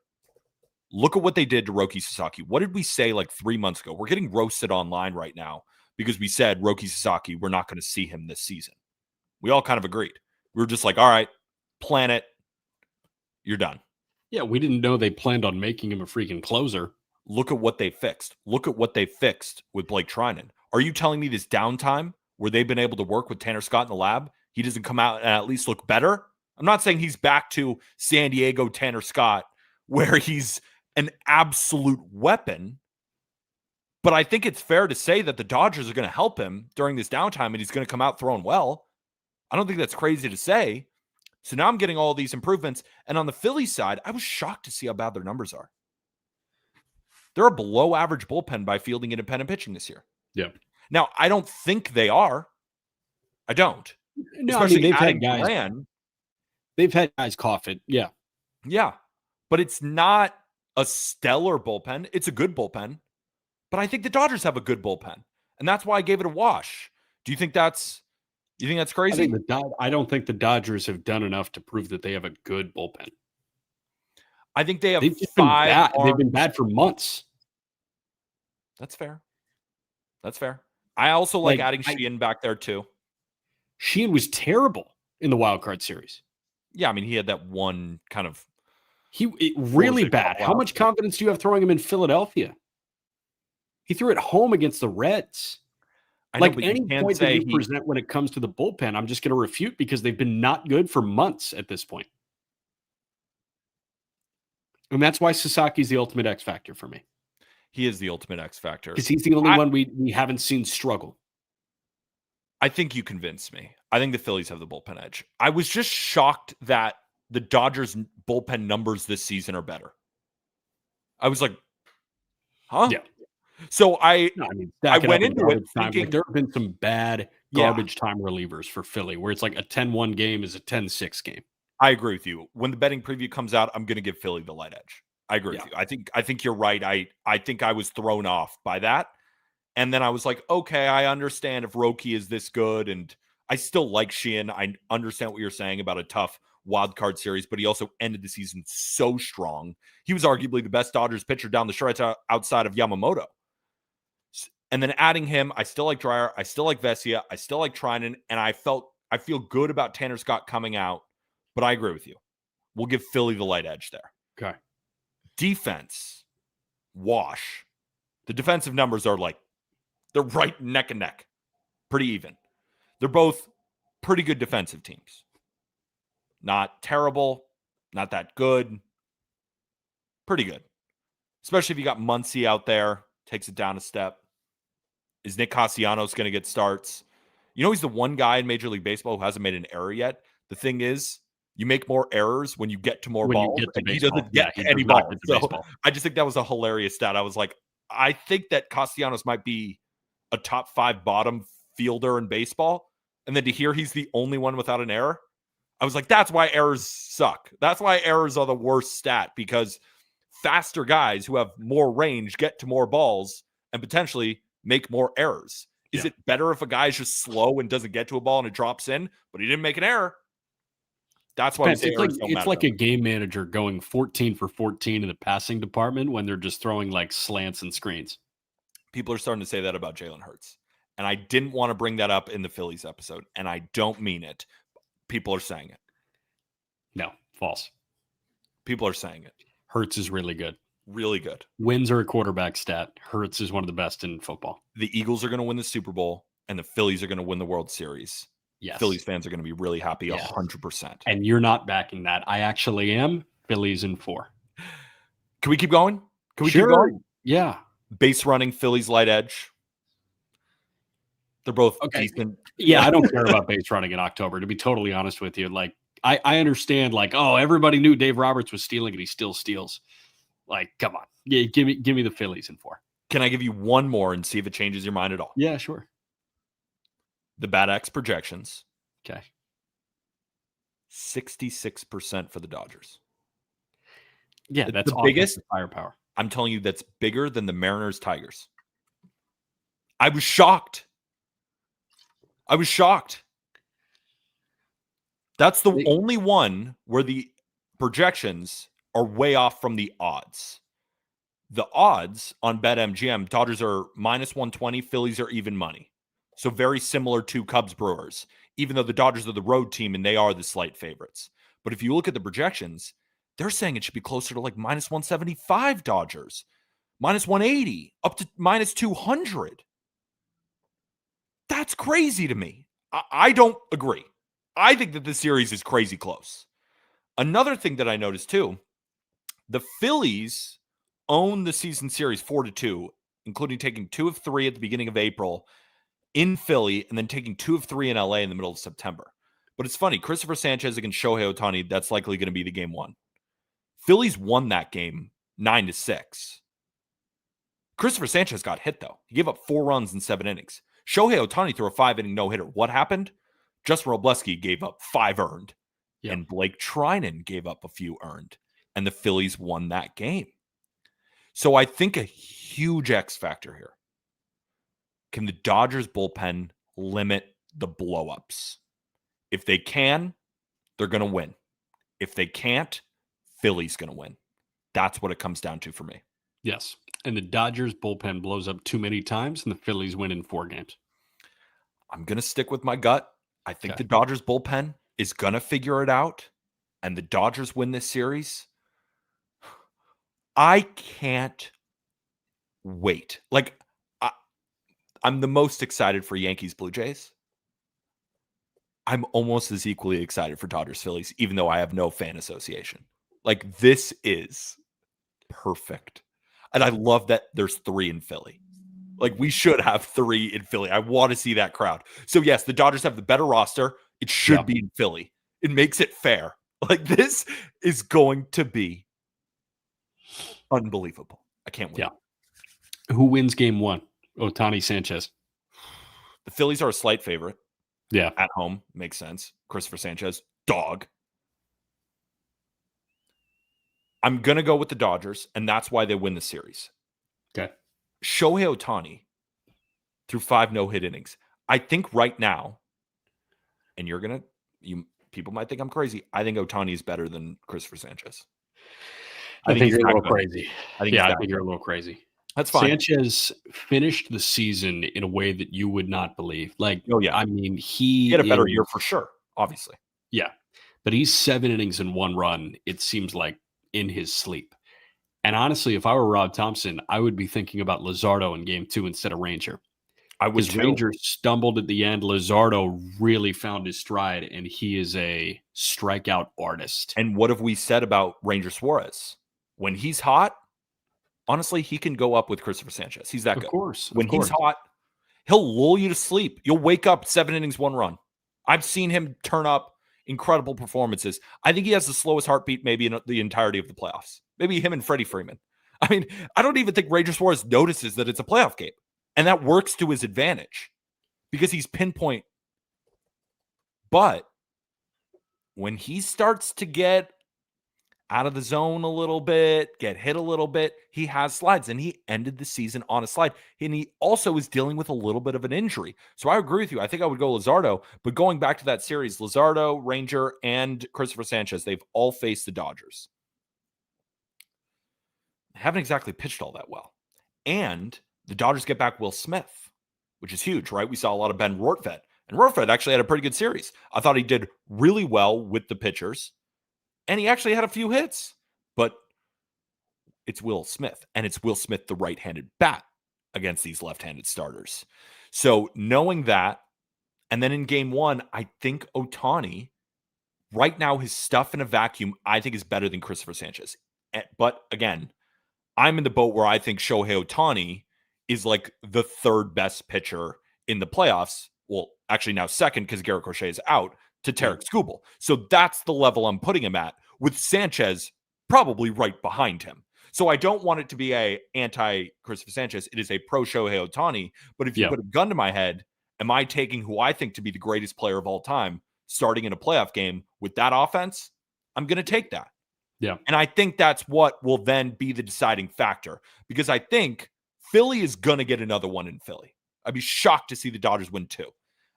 Look at what they did to Roki Sasaki. What did we say like 3 months ago? We're getting roasted online right now because we said Roki Sasaki, we're not going to see him this season. We all kind of agreed. We were just like, all right, plan it. You're done. Yeah, we didn't know they planned on making him a freaking closer. Look at what they fixed. Look at what they fixed with Blake Trinan. Are you telling me this downtime where they've been able to work with Tanner Scott in the lab, he doesn't come out and at least look better? I'm not saying he's back to San Diego Tanner Scott where he's an absolute weapon, but I think it's fair to say that the Dodgers are going to help him during this downtime and he's going to come out throwing well. I don't think that's crazy to say. So now I'm getting all these improvements. And on the Phillies side, I was shocked to see how bad their numbers are. They're a below average bullpen by fielding independent pitching this year. Yeah. Now, I don't think they are. I don't. No, especially I mean, they've had guys cough it. Yeah. Yeah. But it's not a stellar bullpen. It's a good bullpen. But I think the Dodgers have a good bullpen. And that's why I gave it a wash. Do you think that's crazy? I don't think the Dodgers have done enough to prove that they have a good bullpen. I think they have they've been bad for months. That's fair. I also like adding Sheehan back there too. Sheehan was terrible in the wild card series. Yeah, I mean, he had that one kind of really bad. How much confidence do you have throwing him in Philadelphia? He threw it home against the Reds. Any point that you present when it comes to the bullpen, I'm just going to refute because they've been not good for months at this point. And that's why Sasaki's the ultimate X factor for me. He is the ultimate X factor. Because he's the only one we haven't seen struggle. I think you convinced me. I think the Phillies have the bullpen edge. I was just shocked that the Dodgers bullpen numbers this season are better. I was like, huh? Yeah. So I went into it thinking there have been some bad garbage time relievers for Philly where it's like a 10-1 game is a 10-6 game. I agree with you. When the betting preview comes out, I'm going to give Philly the light edge. I agree with you. I think you're right. I think I was thrown off by that. And then I was like, okay, I understand if Roki is this good, and I still like Sheehan. I understand what you're saying about a tough wild card series, but he also ended the season so strong. He was arguably the best Dodgers pitcher down the stretch outside of Yamamoto. And then adding him, I still like Dreyer, I still like Vesia, I still like Trinan, and I feel good about Tanner Scott coming out, but I agree with you. We'll give Philly the light edge there. Okay. Defense, wash. The defensive numbers are like, they're right neck and neck. Pretty even. They're both pretty good defensive teams. Not terrible, not that good. Pretty good. Especially if you got Muncy out there, takes it down a step. Is Nick Castellanos going to get starts? You know, he's the one guy in Major League Baseball who hasn't made an error yet. The thing is, you make more errors when you get to more balls. He doesn't get to any balls. So I just think that was a hilarious stat. I was like, I think that Castellanos might be a top 5 bottom fielder in baseball. And then to hear he's the only one without an error, I was like, that's why errors suck. That's why errors are the worst stat, because faster guys who have more range get to more balls and potentially make more errors. Is it better if a guy's just slow and doesn't get to a ball and it drops in, but he didn't make an error? That's why it's like a game manager going 14 for 14 in the passing department when they're just throwing like slants and screens. People are starting to say that about Jalen Hurts. And I didn't want to bring that up in the Phillies episode, and I don't mean it. People are saying it. No, false. People are saying it. Hurts is really good. Really good. Wins are a quarterback stat. Hurts is one of the best in football. The Eagles are going to win the Super Bowl, and the Phillies are going to win the World Series. Yes. Phillies fans are going to be really happy, 100%. And you're not backing that. I actually am. Phillies in 4. Can we keep going? Can we keep going? Yeah. Base running, Phillies light edge. They're both decent. Yeah, I don't care about base running in October, to be totally honest with you. Like, I understand, like, oh, everybody knew Dave Roberts was stealing and he still steals. Like, come on. Yeah, give me the Phillies in 4. Can I give you one more and see if it changes your mind at all? Yeah, sure. The Bad X projections. Okay. 66% for the Dodgers. Yeah, that's the biggest firepower. I'm telling you, that's bigger than the Mariners Tigers. I was shocked. That's the only one where the projections are way off from the odds. The odds on BetMGM, Dodgers are minus 120, Phillies are even money. So very similar to Cubs-Brewers, even though the Dodgers are the road team and they are the slight favorites. But if you look at the projections, they're saying it should be closer to like minus 175 Dodgers, minus 180, up to minus 200. That's crazy to me. I don't agree. I think that this series is crazy close. Another thing that I noticed too, the Phillies own the season series 4-2, including taking 2 of 3 at the beginning of April in Philly and then taking 2 of 3 in LA in the middle of September. But it's funny, Christopher Sanchez against Shohei Ohtani, that's likely going to be the game 1. Phillies won that game 9-6. Christopher Sanchez got hit though. He gave up 4 runs in 7 innings. Shohei Ohtani threw a 5-inning no-hitter. What happened? Justin Robleski gave up 5 earned. Yep. And Blake Trinan gave up a few earned. And the Phillies won that game. So I think a huge X factor here. Can the Dodgers bullpen limit the blowups? If they can, they're going to win. If they can't, Philly's going to win. That's what it comes down to for me. Yes. And the Dodgers bullpen blows up too many times and the Phillies win in 4 games. I'm going to stick with my gut. I think the Dodgers bullpen is going to figure it out and the Dodgers win this series. I can't wait. Like, I'm the most excited for Yankees-Blue Jays. I'm almost as equally excited for Dodgers-Phillies, even though I have no fan association. Like, this is perfect. And I love that there's 3 in Philly. Like, we should have 3 in Philly. I want to see that crowd. So, yes, the Dodgers have the better roster. It should be in Philly. It makes it fair. Like, this is going to be unbelievable. I can't wait. Yeah. Who wins game 1? Ohtani, Sanchez. The Phillies are a slight favorite. Yeah. At home. Makes sense. Christopher Sanchez. Dog. I'm going to go with the Dodgers, and that's why they win the series. Okay. Shohei Ohtani threw 5 no-hit innings. I think right now, and people might think I'm crazy. I think Ohtani is better than Christopher Sanchez. I think he's you're a that little good. crazy. I think I think you're a little crazy. That's fine. Sanchez finished the season in a way that you would not believe. Oh, yeah. I mean, He had a better year for sure, obviously. Yeah. But he's 7 innings and 1 run, it seems like, in his sleep. And honestly, if I were Rob Thompson, I would be thinking about Luzardo in game 2 instead of Ranger. I would Because too. Ranger stumbled at the end. Luzardo really found his stride, and he is a strikeout artist. And what have we said about Ranger Suarez? When he's hot, honestly, he can go up with Christopher Sanchez. He's that good. Of course. When he's hot, he'll lull you to sleep. You'll wake up 7 innings, 1 run. I've seen him turn up incredible performances. I think he has the slowest heartbeat maybe in the entirety of the playoffs. Maybe him and Freddie Freeman. I mean, I don't even think Ranger Suarez notices that it's a playoff game. And that works to his advantage because he's pinpoint. But when he starts to get out of the zone a little bit, get hit a little bit, he has slides, and he ended the season on a slide. And he also is dealing with a little bit of an injury. So I agree with you. I think I would go Luzardo, but going back to that series, Luzardo, Ranger, and Christopher Sanchez, they've all faced the Dodgers. They haven't exactly pitched all that well. And the Dodgers get back Will Smith, which is huge, right? We saw a lot of Ben Rortvedt, and Rortvedt actually had a pretty good series. I thought he did really well with the pitchers. And he actually had a few hits, but it's Will Smith, and it's Will Smith, the right-handed bat, against these left-handed starters. So knowing that, and then in game 1, I think Ohtani, right now, his stuff in a vacuum, I think is better than Christopher Sanchez. But again, I'm in the boat where I think Shohei Ohtani is like the 3rd best pitcher in the playoffs. Well, actually now 2nd because Garrett Crochet is out, to Tarek Skubal. So that's the level I'm putting him at, with Sanchez probably right behind him. So I don't want it to be a anti-Christopher Sanchez. It is a pro-Shohei Ohtani. But if you put a gun to my head, am I taking who I think to be the greatest player of all time starting in a playoff game with that offense? I'm going to take that. Yeah. And I think that's what will then be the deciding factor, because I think Philly is going to get another one in Philly. I'd be shocked to see the Dodgers win 2.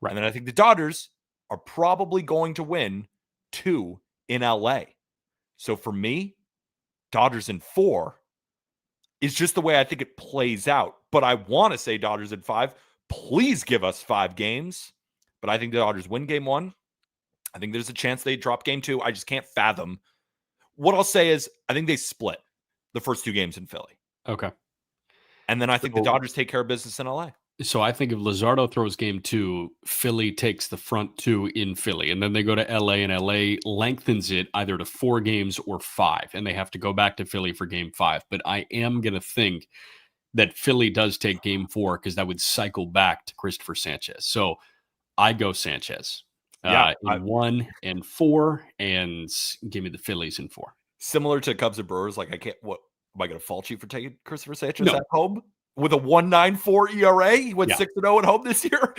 Right. And then I think the Dodgers are probably going to win 2 in LA. So for me, Dodgers in 4 is just the way I think it plays out. But I want to say Dodgers in 5. Please give us 5 games. But I think the Dodgers win game 1. I think there's a chance they drop game 2. I just can't fathom. What I'll say is I think they split the first 2 games in Philly. Okay. And then I think the Dodgers take care of business in LA. So I think if Luzardo throws game 2, Philly takes the front 2 in Philly, and then they go to LA, and LA lengthens it either to 4 games or 5, and they have to go back to Philly for game 5. But I am going to think that Philly does take game 4 because that would cycle back to Christopher Sanchez. So I go Sanchez in 1 and 4, and give me the Phillies in 4. Similar to Cubs and Brewers, like I can't. What am I going to fault you for taking Christopher Sanchez at home? With a 1.94 ERA, he went 6-0 at home this year.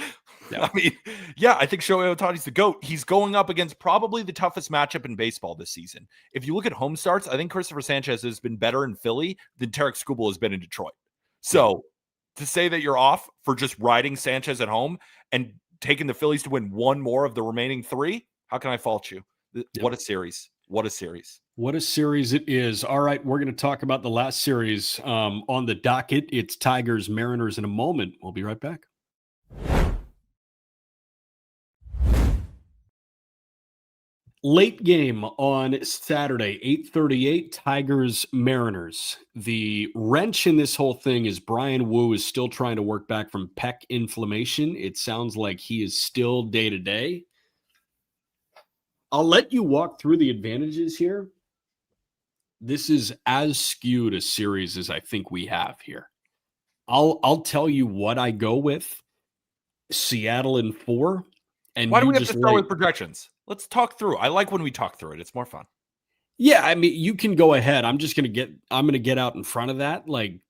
Yeah. I mean, I think Shohei Ohtani's the GOAT. He's going up against probably the toughest matchup in baseball this season. If you look at home starts, I think Christopher Sanchez has been better in Philly than Tarek Skubal has been in Detroit. So to say that you're off for just riding Sanchez at home and taking the Phillies to win 1 more of the remaining 3, how can I fault you? What a series. What a series. What a series it is. All right, we're going to talk about the last series on the docket. It's Tigers-Mariners in a moment. We'll be right back. Late game on Saturday, 8:38, Tigers-Mariners. The wrench in this whole thing is Brian Wu is still trying to work back from pec inflammation. It sounds like he is still day-to-day. I'll let you walk through the advantages here. This is as skewed a series as I think we have here. I'll tell you what I go with. Seattle in 4. And why do we have to start with projections? Let's talk through. I like when we talk through it. It's more fun. Yeah, I mean, you can go ahead. I'm going to get out in front of that. Like,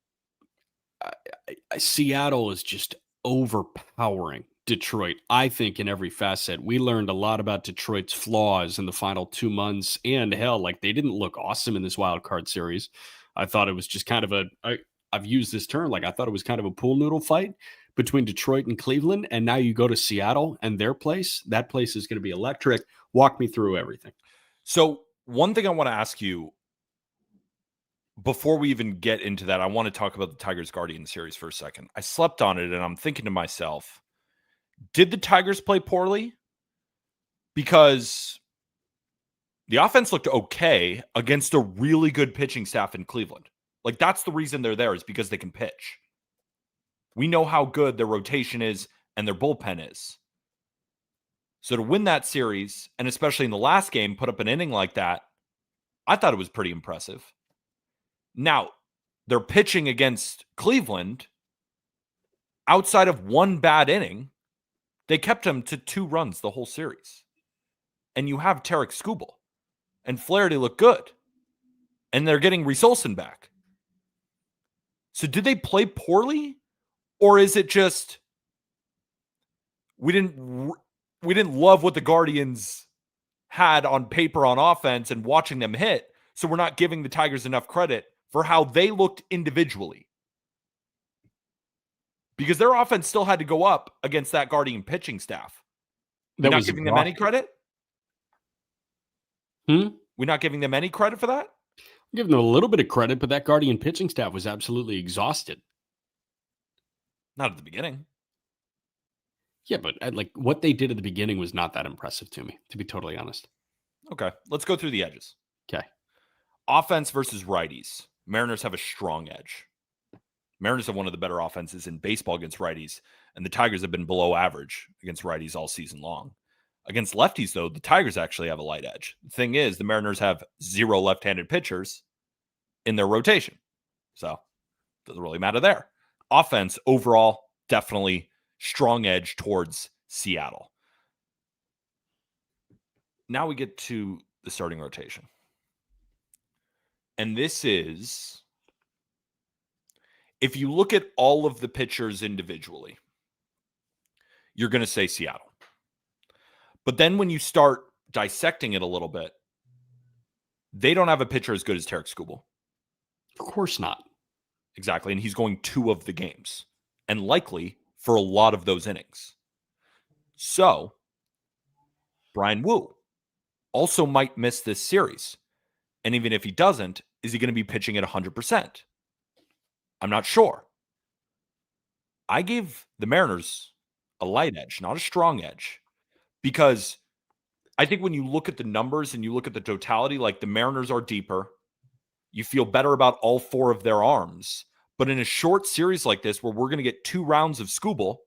Seattle is just overpowering Detroit, I think, in every facet. We learned a lot about Detroit's flaws in the final 2 months, and hell, like, they didn't look awesome in this wild card series. I thought it was just kind of I've used this term, like, I thought it was kind of a pool noodle fight between Detroit and Cleveland, and now you go to Seattle and their place. That place is going to be electric. Walk me through everything. So one thing I want to ask you before we even get into that, I want to talk about the Tigers-Guardians series for a second. I slept on it, and I'm thinking to myself, did the Tigers play poorly? Because the offense looked okay against a really good pitching staff in Cleveland. Like, that's the reason they're there, is because they can pitch. We know how good their rotation is and their bullpen is. So to win that series, and especially in the last game, put up an inning like that, I thought it was pretty impressive. Now, they're pitching against Cleveland. Outside of one bad inning, they kept him to 2 runs the whole series. And you have Tarek Skubal. And Flaherty looked good. And they're getting Reese Olson back. So did they play poorly? Or is it just we didn't love what the Guardians had on paper on offense and watching them hit, so we're not giving the Tigers enough credit for how they looked individually? Because their offense still had to go up against that Guardian pitching staff. We're not giving them any credit? We're not giving them any credit for that? I'm giving them a little bit of credit, but that Guardian pitching staff was absolutely exhausted. Not at the beginning. Yeah, but like what they did at the beginning was not that impressive to me, to be totally honest. Okay, let's go through the edges. Okay. Offense versus righties. Mariners have a strong edge. Mariners have one of the better offenses in baseball against righties, and the Tigers have been below average against righties all season long. Against lefties, though, the Tigers actually have a light edge. The thing is, the Mariners have 0 left-handed pitchers in their rotation. So it doesn't really matter there. Offense, overall, definitely strong edge towards Seattle. Now we get to the starting rotation. And this is, if you look at all of the pitchers individually, you're going to say Seattle. But then when you start dissecting it a little bit, they don't have a pitcher as good as Tarek Skubal. Of course not. Exactly. And he's going 2 of the games, and likely for a lot of those innings. So Brian Wu also might miss this series. And even if he doesn't, is he going to be pitching at 100%? I'm not sure. I gave the Mariners a light edge, not a strong edge, because I think when you look at the numbers and you look at the totality, like the Mariners are deeper, you feel better about all 4 of their arms. But in a short series like this, where we're going to get 2 rounds of Skubal,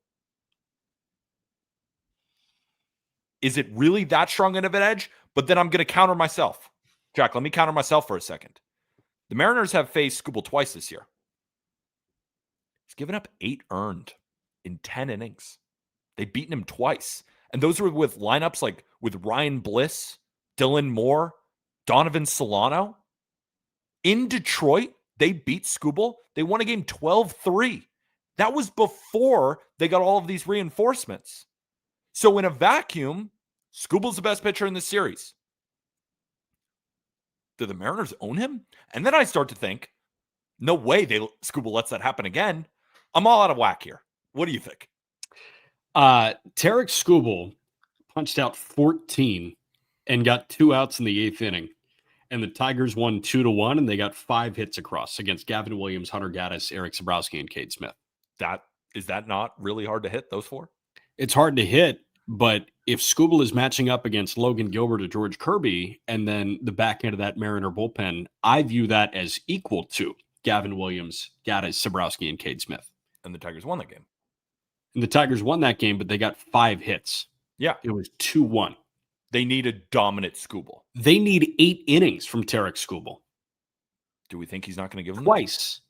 is it really that strong of an edge? But then I'm going to counter myself. Jack, let me counter myself for a second. The Mariners have faced Skubal twice this year. He's given up 8 earned in 10 innings. They've beaten him twice. And those were with lineups like with Ryan Bliss, Dylan Moore, Donovan Solano. In Detroit, they beat Skubal. They won a game 12-3. That was before they got all of these reinforcements. So in a vacuum, Skubal's the best pitcher in the series. Do the Mariners own him? And then I start to think, no way Skubal lets that happen again. I'm all out of whack here. What do you think? Tarek Skubal punched out 14 and got 2 outs in the 8th inning. And the Tigers won 2-1, and they got 5 hits across against Gavin Williams, Hunter Gaddis, Eric Sabrowski, and Cade Smith. Is that not really hard to hit, those 4? It's hard to hit, but if Skubal is matching up against Logan Gilbert or George Kirby, and then the back end of that Mariner bullpen, I view that as equal to Gavin Williams, Gaddis, Sabrowski, and Cade Smith. And the Tigers won that game. And the Tigers won that game, but they got 5 hits. Yeah. It was 2-1. They need a dominant Skubal. They need 8 innings from Tarek Skubal. Do we think he's not going to give them twice?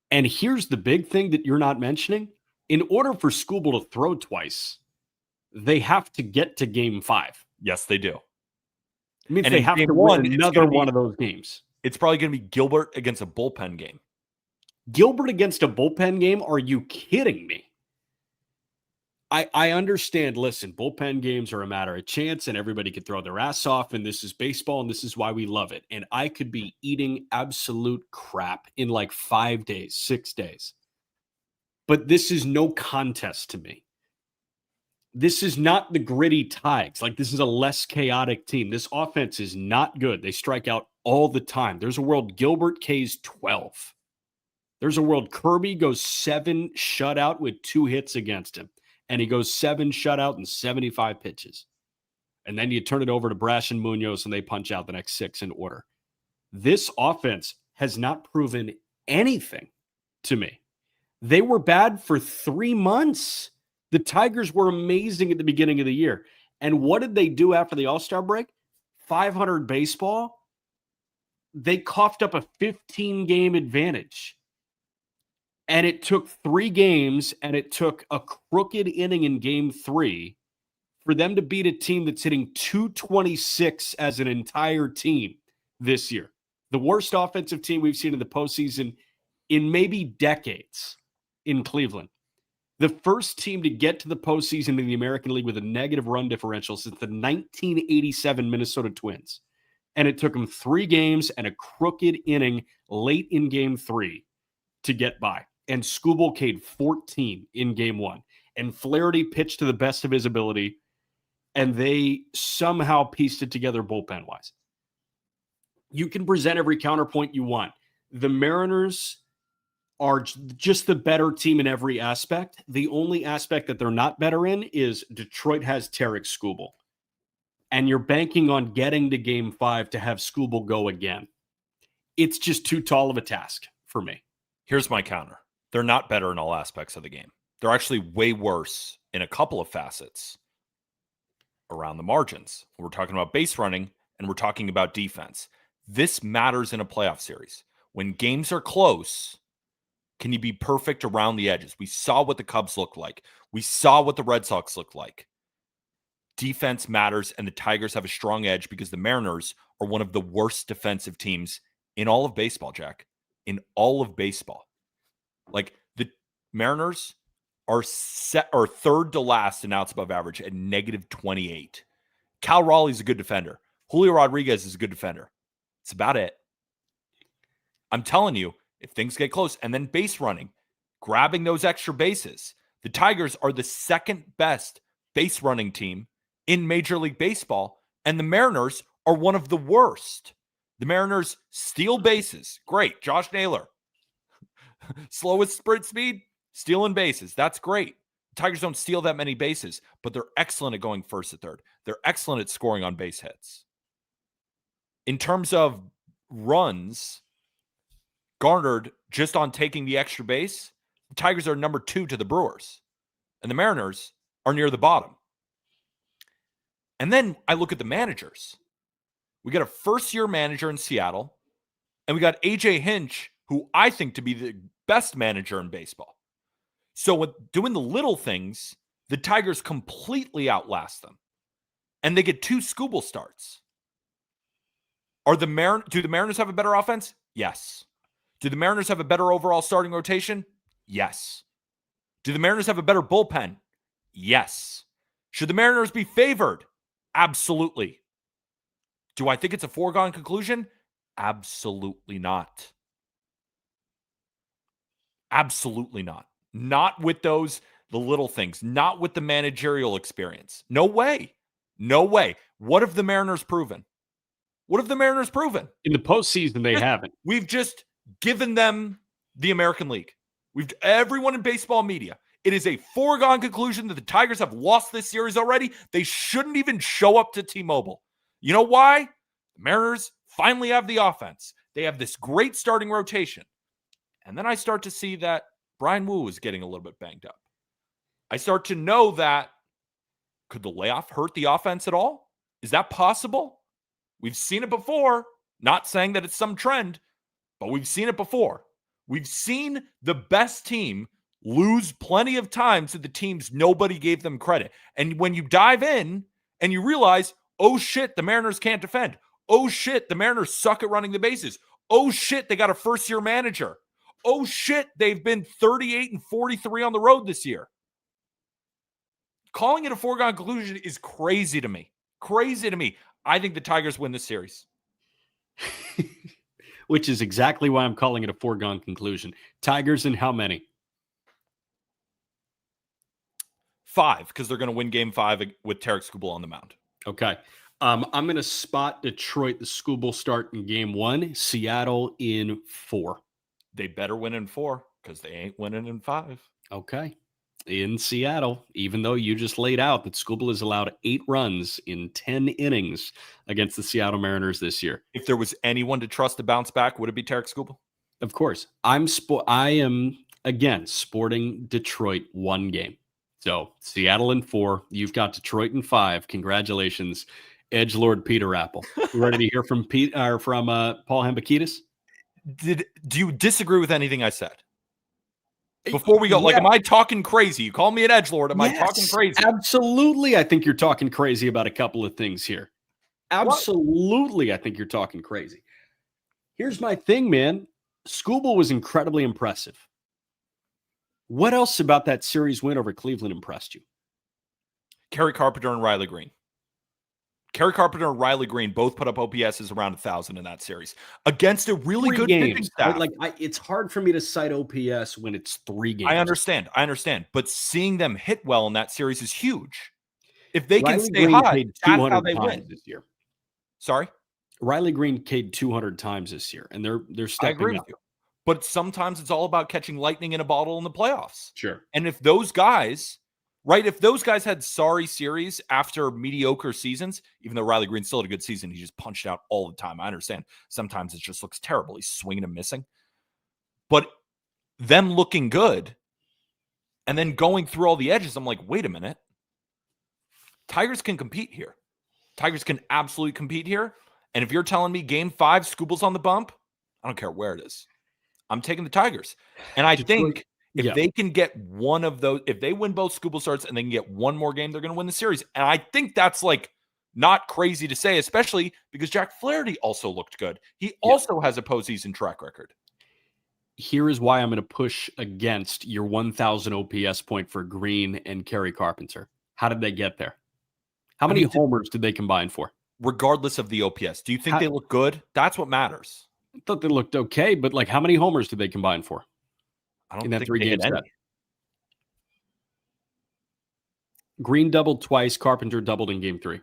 And here's the big thing that you're not mentioning. In order for Skubal to throw twice, they have to get to game 5. Yes, they do. It means they have to win another one of those games. It's probably going to be Gilbert against a bullpen game. Gilbert against a bullpen game? Are you kidding me? I understand, listen, bullpen games are a matter of chance and everybody can throw their ass off, and this is baseball and this is why we love it. And I could be eating absolute crap in like 5 days, 6 days. But this is no contest to me. This is not the gritty Tigers. Like, this is a less chaotic team. This offense is not good. They strike out all the time. There's a world Gilbert K's 12. There's a world Kirby goes 7 shutout with 2 hits against him. And he goes 7 shutout and 75 pitches. And then you turn it over to Brash and Munoz and they punch out the next 6 in order. This offense has not proven anything to me. They were bad for 3 months. The Tigers were amazing at the beginning of the year. And what did they do after the All-Star break? 500 baseball. They coughed up a 15-game advantage. And it took 3 games, and it took a crooked inning in game 3 for them to beat a team that's hitting 226 as an entire team this year. The worst offensive team we've seen in the postseason in maybe decades in Cleveland. The first team to get to the postseason in the American League with a negative run differential since the 1987 Minnesota Twins. And it took them 3 games and a crooked inning late in game 3 to get by. And Skubal K'd 14 in game 1. And Flaherty pitched to the best of his ability. And they somehow pieced it together bullpen-wise. You can present every counterpoint you want. The Mariners are just the better team in every aspect. The only aspect that they're not better in is Detroit has Tarek Skubal. And you're banking on getting to game 5 to have Skubal go again. It's just too tall of a task for me. Here's my counter. They're not better in all aspects of the game. They're actually way worse in a couple of facets around the margins. We're talking about base running and we're talking about defense. This matters in a playoff series. When games are close, can you be perfect around the edges? We saw what the Cubs looked like. We saw what the Red Sox looked like. Defense matters, and the Tigers have a strong edge because the Mariners are one of the worst defensive teams in all of baseball, Jack. In all of baseball. Like, the Mariners are third to last in outs above average at -28. Cal Raleigh's a good defender. Julio Rodriguez is a good defender. It's about it. I'm telling you, if things get close, and then base running, grabbing those extra bases, the Tigers are the second best base running team in Major League Baseball, and the Mariners are one of the worst. The Mariners steal bases. Great. Josh Naylor. Slowest sprint speed, stealing bases. That's great. The Tigers don't steal that many bases, but they're excellent at going first to third. They're excellent at scoring on base hits. In terms of runs garnered just on taking the extra base, the Tigers are number 2 to the Brewers, and the Mariners are near the bottom. And then I look at the managers. We got a first-year manager in Seattle, and we got A.J. Hinch, who I think to be the best manager in baseball. So with doing the little things, the Tigers completely outlast them. And they get 2 Skubal starts. Do the Mariners have a better offense? Yes. Do the Mariners have a better overall starting rotation? Yes. Do the Mariners have a better bullpen? Yes. Should the Mariners be favored? Absolutely. Do I think it's a foregone conclusion? Absolutely not. Absolutely not. Not with the little things. Not with the managerial experience. No way. No way. What have the Mariners proven? What have the Mariners proven? In the postseason, they haven't. We've just given them the American League. Everyone in baseball media. It is a foregone conclusion that the Tigers have lost this series already. They shouldn't even show up to T-Mobile. You know why? The Mariners finally have the offense. They have this great starting rotation. And then I start to see that Brian Wu is getting a little bit banged up. I start to know that, could the layoff hurt the offense at all? Is that possible? We've seen it before. Not saying that it's some trend, but we've seen it before. We've seen the best team lose plenty of times to the teams nobody gave them credit. And when you dive in and you realize, oh shit, the Mariners can't defend. Oh shit, the Mariners suck at running the bases. Oh shit, they got a first-year manager. Oh shit, they've been 38-43 on the road this year. Calling it a foregone conclusion is crazy to me. Crazy to me. I think the Tigers win this series. Which is exactly why I'm calling it a foregone conclusion. Tigers in how many? 5, because they're going to win game 5 with Tarek Skubal on the mound. Okay. I'm going to spot Detroit. The Skubal start in game 1, Seattle in 4. They better win in 4 because they ain't winning in 5. Okay. In Seattle, even though you just laid out that Skubal has allowed 8 runs in 10 innings against the Seattle Mariners this year. If there was anyone to trust to bounce back, would it be Tarek Skubal? Of course. I am, again, sporting Detroit 1 game. So Seattle in 4. You've got Detroit in 5. Congratulations, edgelord Peter Apple. Ready to hear from Paul Hembekides? Do you disagree with anything I said? Before we go, like, am I talking crazy? You call me an edgelord. Am I talking crazy? Absolutely. I think you're talking crazy about a couple of things here. Absolutely. What? I think you're talking crazy. Here's my thing, man. Skubal was incredibly impressive. What else about that series win over Cleveland impressed you? Kerry Carpenter and Riley Green. Kerry Carpenter and Riley Green both put up OPSs around 1,000 in that series against a really good pitching staff. It's hard for me to cite OPS when it's 3 games. I understand. But seeing them hit well in that series is huge. If they can stay hot, that's how they win this year. Sorry? Riley Green K'd 200 times this year, and they're stepping I agree up. with you. But sometimes it's all about catching lightning in a bottle in the playoffs. Sure. And if those guys... Right, if those guys had sorry series after mediocre seasons, even though Riley Green still had a good season, he just punched out all the time. I understand. Sometimes it just looks terrible. He's swinging and missing. But them looking good and then going through all the edges, I'm like, wait a minute. Tigers can compete here. Tigers can absolutely compete here. And if you're telling me game 5, Skubal's on the bump, I don't care where it is. I'm taking the Tigers. And I think... If they can get one of those, if they win both Skubal starts and they can get one more game, they're going to win the series. And I think that's like not crazy to say, especially because Jack Flaherty also looked good. He also has a postseason track record. Here is why I'm going to push against your 1,000 OPS point for Green and Kerry Carpenter. How did they get there? How many homers did they combine for? Regardless of the OPS, do you think they look good? That's what matters. I thought they looked okay, but like how many homers did they combine for? I don't in that think 3-game set. Green doubled twice. Carpenter doubled in game 3.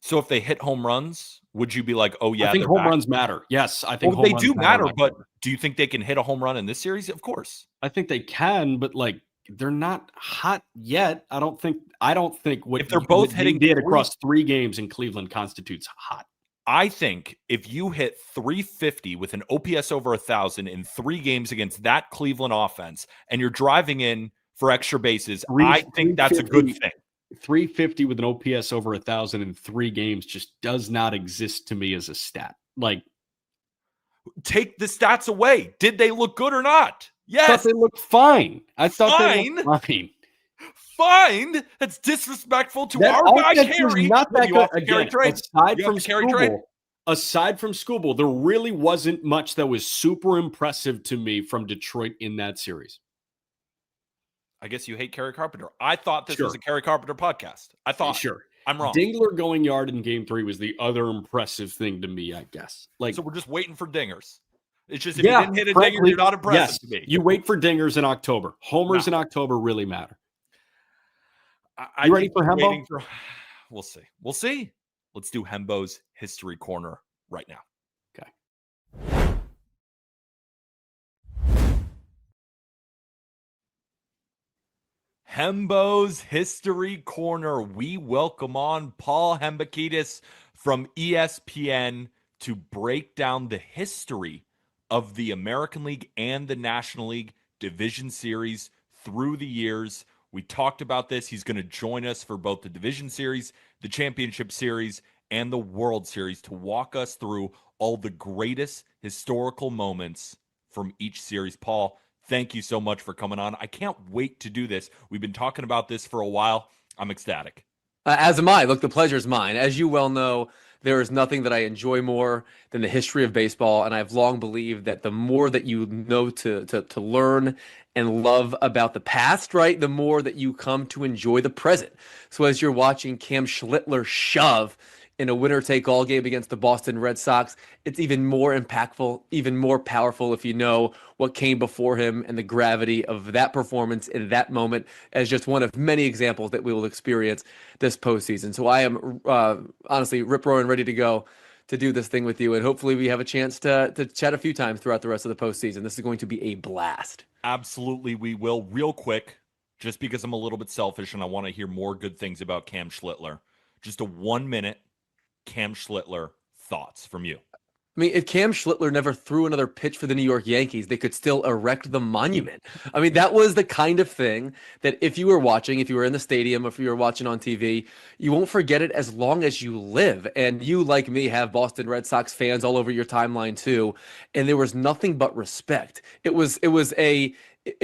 So if they hit home runs, would you be like, oh, yeah, I think home runs matter. Yes, I think they do matter. But do you think they can hit a home run in this series? Of course. I think they can, but like they're not hot yet. I don't think what if they're both hitting did across 3 games in Cleveland constitutes hot. I think if you hit 350 with an OPS over 1,000 in 3 games against that Cleveland offense, and you're driving in for extra bases, I think that's a good thing. 350 with an OPS over 1,000 in 3 games just does not exist to me as a stat. Like, take the stats away. Did they look good or not? Yes. I thought they looked fine. I thought they looked fine. Fine. That's disrespectful to our guy Kerry. Not that good. Again, aside from Skubal, there really wasn't much that was super impressive to me from Detroit in that series. I guess you hate Kerry Carpenter. I thought this was a Kerry Carpenter podcast. I thought. I'm wrong. Dingler going yard in game 3 was the other impressive thing to me, I guess. Like, so we're just waiting for dingers. It's just if you didn't hit a dinger, you're not impressive to me. You wait for dingers in October. Homers in October really matter. You ready for Hembo? We'll see. We'll see. Let's do Hembo's History Corner right now. Okay. Hembo's History Corner. We welcome on Paul Hembekides from ESPN to break down the history of the American League and the National League Division Series through the years. We talked about this. He's going to join us for both the Division Series, the Championship Series, and the World Series to walk us through all the greatest historical moments from each series. Paul, thank you so much for coming on. I can't wait to do this. We've been talking about this for a while. I'm ecstatic. As am I. Look, the pleasure is mine. As you well know, there is nothing that I enjoy more than the history of baseball, and I've long believed that the more that you know to learn and love about the past, right, the more that you come to enjoy the present. So as you're watching Cam Schlittler shove in a winner-take-all game against the Boston Red Sox, it's even more impactful, even more powerful if you know what came before him and the gravity of that performance in that moment as just one of many examples that we will experience this postseason. So I am honestly rip-roaring ready to go to do this thing with you, and hopefully we have a chance to chat a few times throughout the rest of the postseason. This is going to be a blast. Absolutely, we will. Real quick, just because I'm a little bit selfish and I want to hear more good things about Cam Schlittler, just a 1-minute Cam Schlittler thoughts from you. I mean, if Cam Schlittler never threw another pitch for the New York Yankees, they could still erect the monument. I mean, that was the kind of thing that if you were watching, if you were in the stadium, if you were watching on TV, you won't forget it as long as you live. And you, like me, have Boston Red Sox fans all over your timeline too. And there was nothing but respect. It was a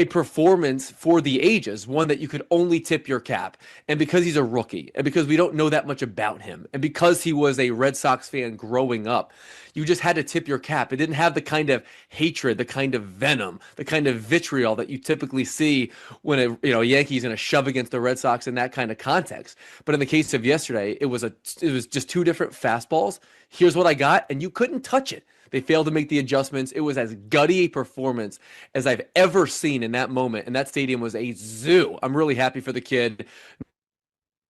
performance for the ages, one that you could only tip your cap. And because he's a rookie, and because we don't know that much about him, and because he was a Red Sox fan growing up, you just had to tip your cap. It didn't have the kind of hatred, the kind of venom, the kind of vitriol that you typically see when a Yankee's going to shove against the Red Sox in that kind of context. But in the case of yesterday, it was just two different fastballs. Here's what I got, and you couldn't touch it. They failed to make the adjustments. It was as gutty a performance as I've ever seen in that moment, and that stadium was a zoo. I'm really happy for the kid.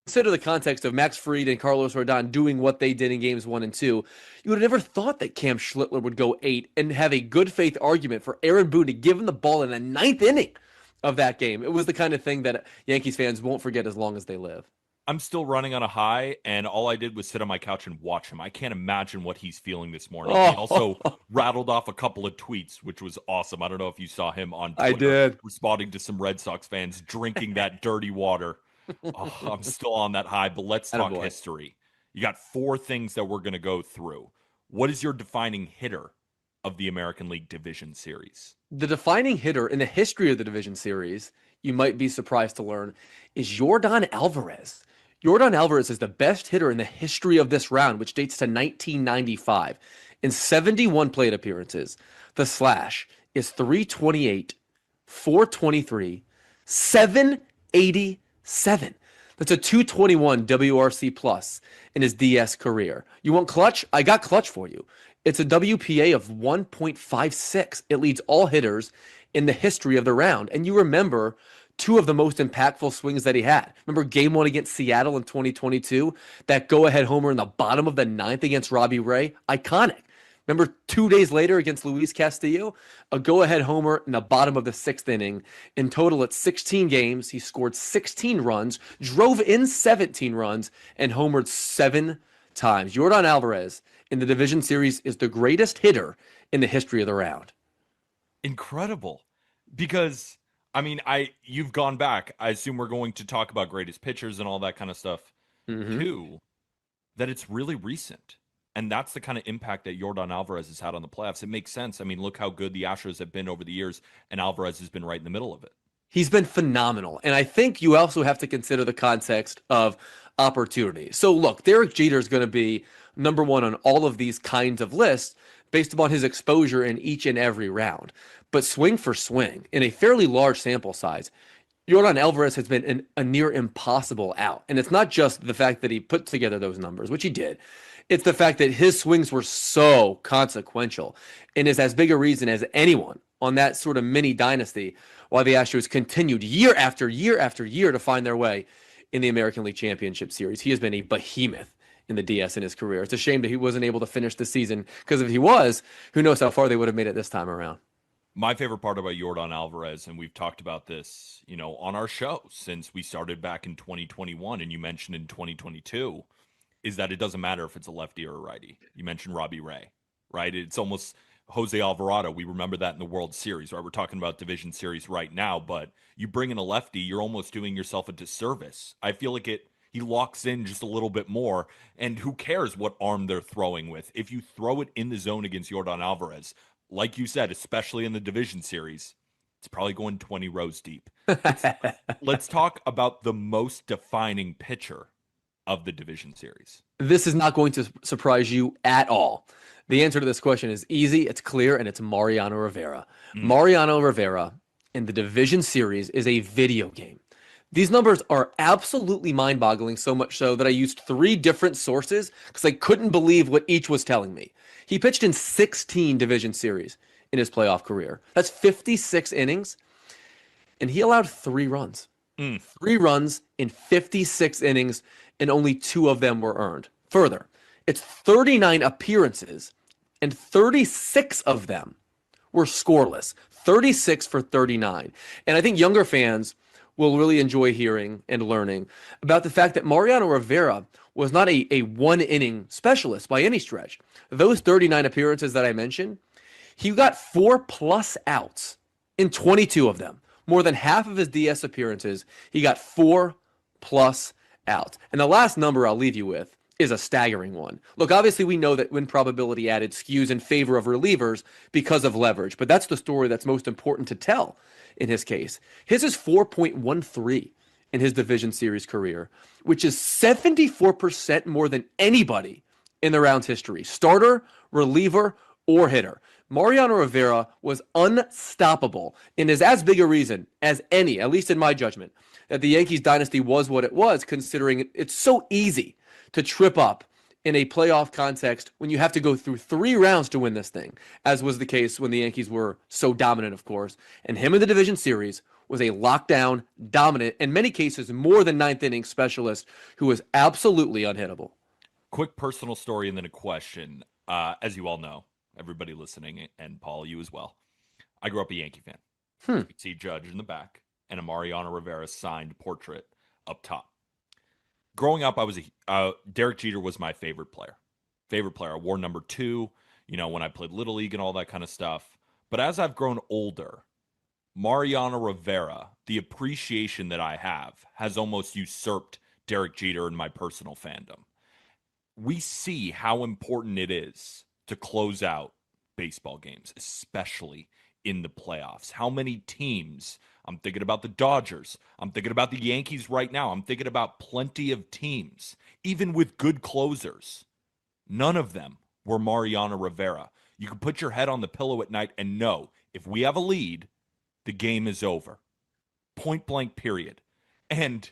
Consider the context of Max Fried and Carlos Rodon doing what they did in games 1 and 2. You would have never thought that Cam Schlittler would go 8 and have a good faith argument for Aaron Boone to give him the ball in the 9th inning of that game. It was the kind of thing that Yankees fans won't forget as long as they live. I'm still running on a high, and all I did was sit on my couch and watch him. I can't imagine what he's feeling this morning. He also rattled off a couple of tweets, which was awesome. I don't know if you saw him on Twitter. I did. Responding to some Red Sox fans drinking that dirty water. I'm still on that high, but let's talk history. You got 4 things that we're going to go through. What is your defining hitter of the American League Division Series? The defining hitter in the history of the Division Series, you might be surprised to learn, is Yordan Alvarez. Yordan Alvarez is the best hitter in the history of this round, which dates to 1995. In 71 plate appearances, the slash is 328, 423, 787. That's a 221 WRC plus in his DS career. You want clutch? I got clutch for you. It's a WPA of 1.56. It leads all hitters in the history of the round. And you remember 2 of the most impactful swings that he had. Remember game 1 against Seattle in 2022? That go-ahead homer in the bottom of the 9th against Robbie Ray? Iconic. Remember 2 days later against Luis Castillo? A go-ahead homer in the bottom of the 6th inning. In total, at 16 games, he scored 16 runs, drove in 17 runs, and homered 7 times. Yordan Alvarez in the Division Series is the greatest hitter in the history of the round. Incredible. Because, I mean, you've gone back. I assume we're going to talk about greatest pitchers and all that kind of stuff, too, that it's really recent. And that's the kind of impact that Yordan Alvarez has had on the playoffs. It makes sense. I mean, look how good the Astros have been over the years, and Alvarez has been right in the middle of it. He's been phenomenal. And I think you also have to consider the context of opportunity. So look, Derek Jeter is going to be number 1 on all of these kinds of lists based upon his exposure in each and every round. But swing for swing, in a fairly large sample size, Yordan Alvarez has been a near impossible out. And it's not just the fact that he put together those numbers, which he did. It's the fact that his swings were so consequential and is as big a reason as anyone on that sort of mini dynasty why the Astros continued year after year after year to find their way in the American League Championship Series. He has been a behemoth in the DS in his career. It's a shame that he wasn't able to finish the season, because if he was, who knows how far they would have made it this time around. My favorite part about Yordan Alvarez, and we've talked about this, on our show since we started back in 2021, and you mentioned in 2022, is that it doesn't matter if it's a lefty or a righty. You mentioned Robbie Ray, right? It's almost Jose Alvarado. We remember that in the World Series, right? We're talking about Division Series right now, but you bring in a lefty, you're almost doing yourself a disservice. I feel like he locks in just a little bit more, and who cares what arm they're throwing with? If you throw it in the zone against Yordan Alvarez, like you said, especially in the Division Series, it's probably going 20 rows deep. Let's talk about the most defining pitcher of the Division Series. This is not going to surprise you at all. The answer to this question is easy, it's clear, and it's Mariano Rivera. Mariano Rivera in the Division Series is a video game. These numbers are absolutely mind-boggling, so much so that I used 3 different sources because I couldn't believe what each was telling me. He pitched in 16 division series in his playoff career. That's 56 innings, and he allowed 3 runs. 3 runs in 56 innings, and only 2 of them were earned. Further, it's 39 appearances, and 36 of them were scoreless. 36 for 39. And I think younger fans will really enjoy hearing and learning about the fact that Mariano Rivera was not a one-inning specialist by any stretch. Those 39 appearances that I mentioned, he got 4+ outs in 22 of them. More than half of his DS appearances, he got 4+ outs. And the last number I'll leave you with is a staggering one. Look, obviously we know that win probability added skews in favor of relievers because of leverage, but that's the story that's most important to tell in his case. His is 4.13 in his division series career, which is 74% more than anybody in the round's history. Starter, reliever, or hitter. Mariano Rivera was unstoppable and is as big a reason as any, at least in my judgment, that the Yankees dynasty was what it was, considering it's so easy to trip up in a playoff context when you have to go through 3 rounds to win this thing, as was the case when the Yankees were so dominant, of course. And him in the division series was a lockdown, dominant, in many cases more than 9th-inning specialist who was absolutely unhittable. Quick personal story and then a question. As you all know, everybody listening, and Paul, you as well, I grew up a Yankee fan. You can see Judge in the back and a Mariano Rivera signed portrait up top. Growing up, I was Derek Jeter was my favorite player. I wore number 2, when I played Little League and all that kind of stuff. But as I've grown older, Mariano Rivera, the appreciation that I have, has almost usurped Derek Jeter in my personal fandom. We see how important it is to close out baseball games, especially in the playoffs. How many teams, I'm thinking about the Dodgers, I'm thinking about the Yankees right now, I'm thinking about plenty of teams, even with good closers, none of them were Mariano Rivera. You can put your head on the pillow at night and know if we have a lead, the game is over. Point blank, period. And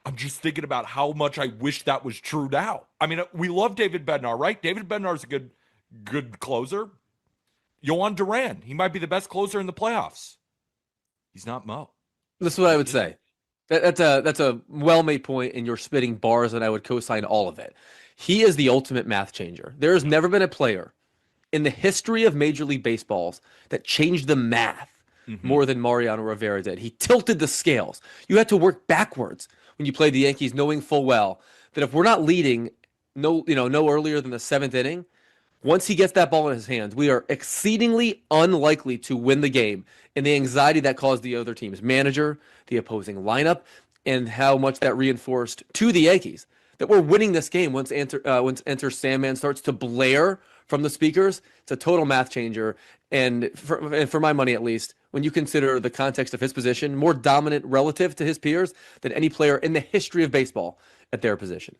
I'm just thinking about how much I wish that was true now. I mean, we love David Bednar, right? David Bednar is a good closer. Yohan Duran, he might be the best closer in the playoffs. He's not Mo. That's what I would say. That's a well-made point, and you're spitting bars, and I would co-sign all of it. He is the ultimate math changer. There has never been a player in the history of Major League Baseballs that changed the math more than Mariano Rivera did. He tilted the scales. You had to work backwards when you played the Yankees, knowing full well that if we're not leading no earlier than the 7th inning, once he gets that ball in his hands, we are exceedingly unlikely to win the game. And the anxiety that caused the other team's manager, the opposing lineup, and how much that reinforced to the Yankees that we're winning this game once Enter Sandman starts to blare from the speakers. It's a total math changer. And for my money, at least, when you consider the context of his position, more dominant relative to his peers than any player in the history of baseball at their position.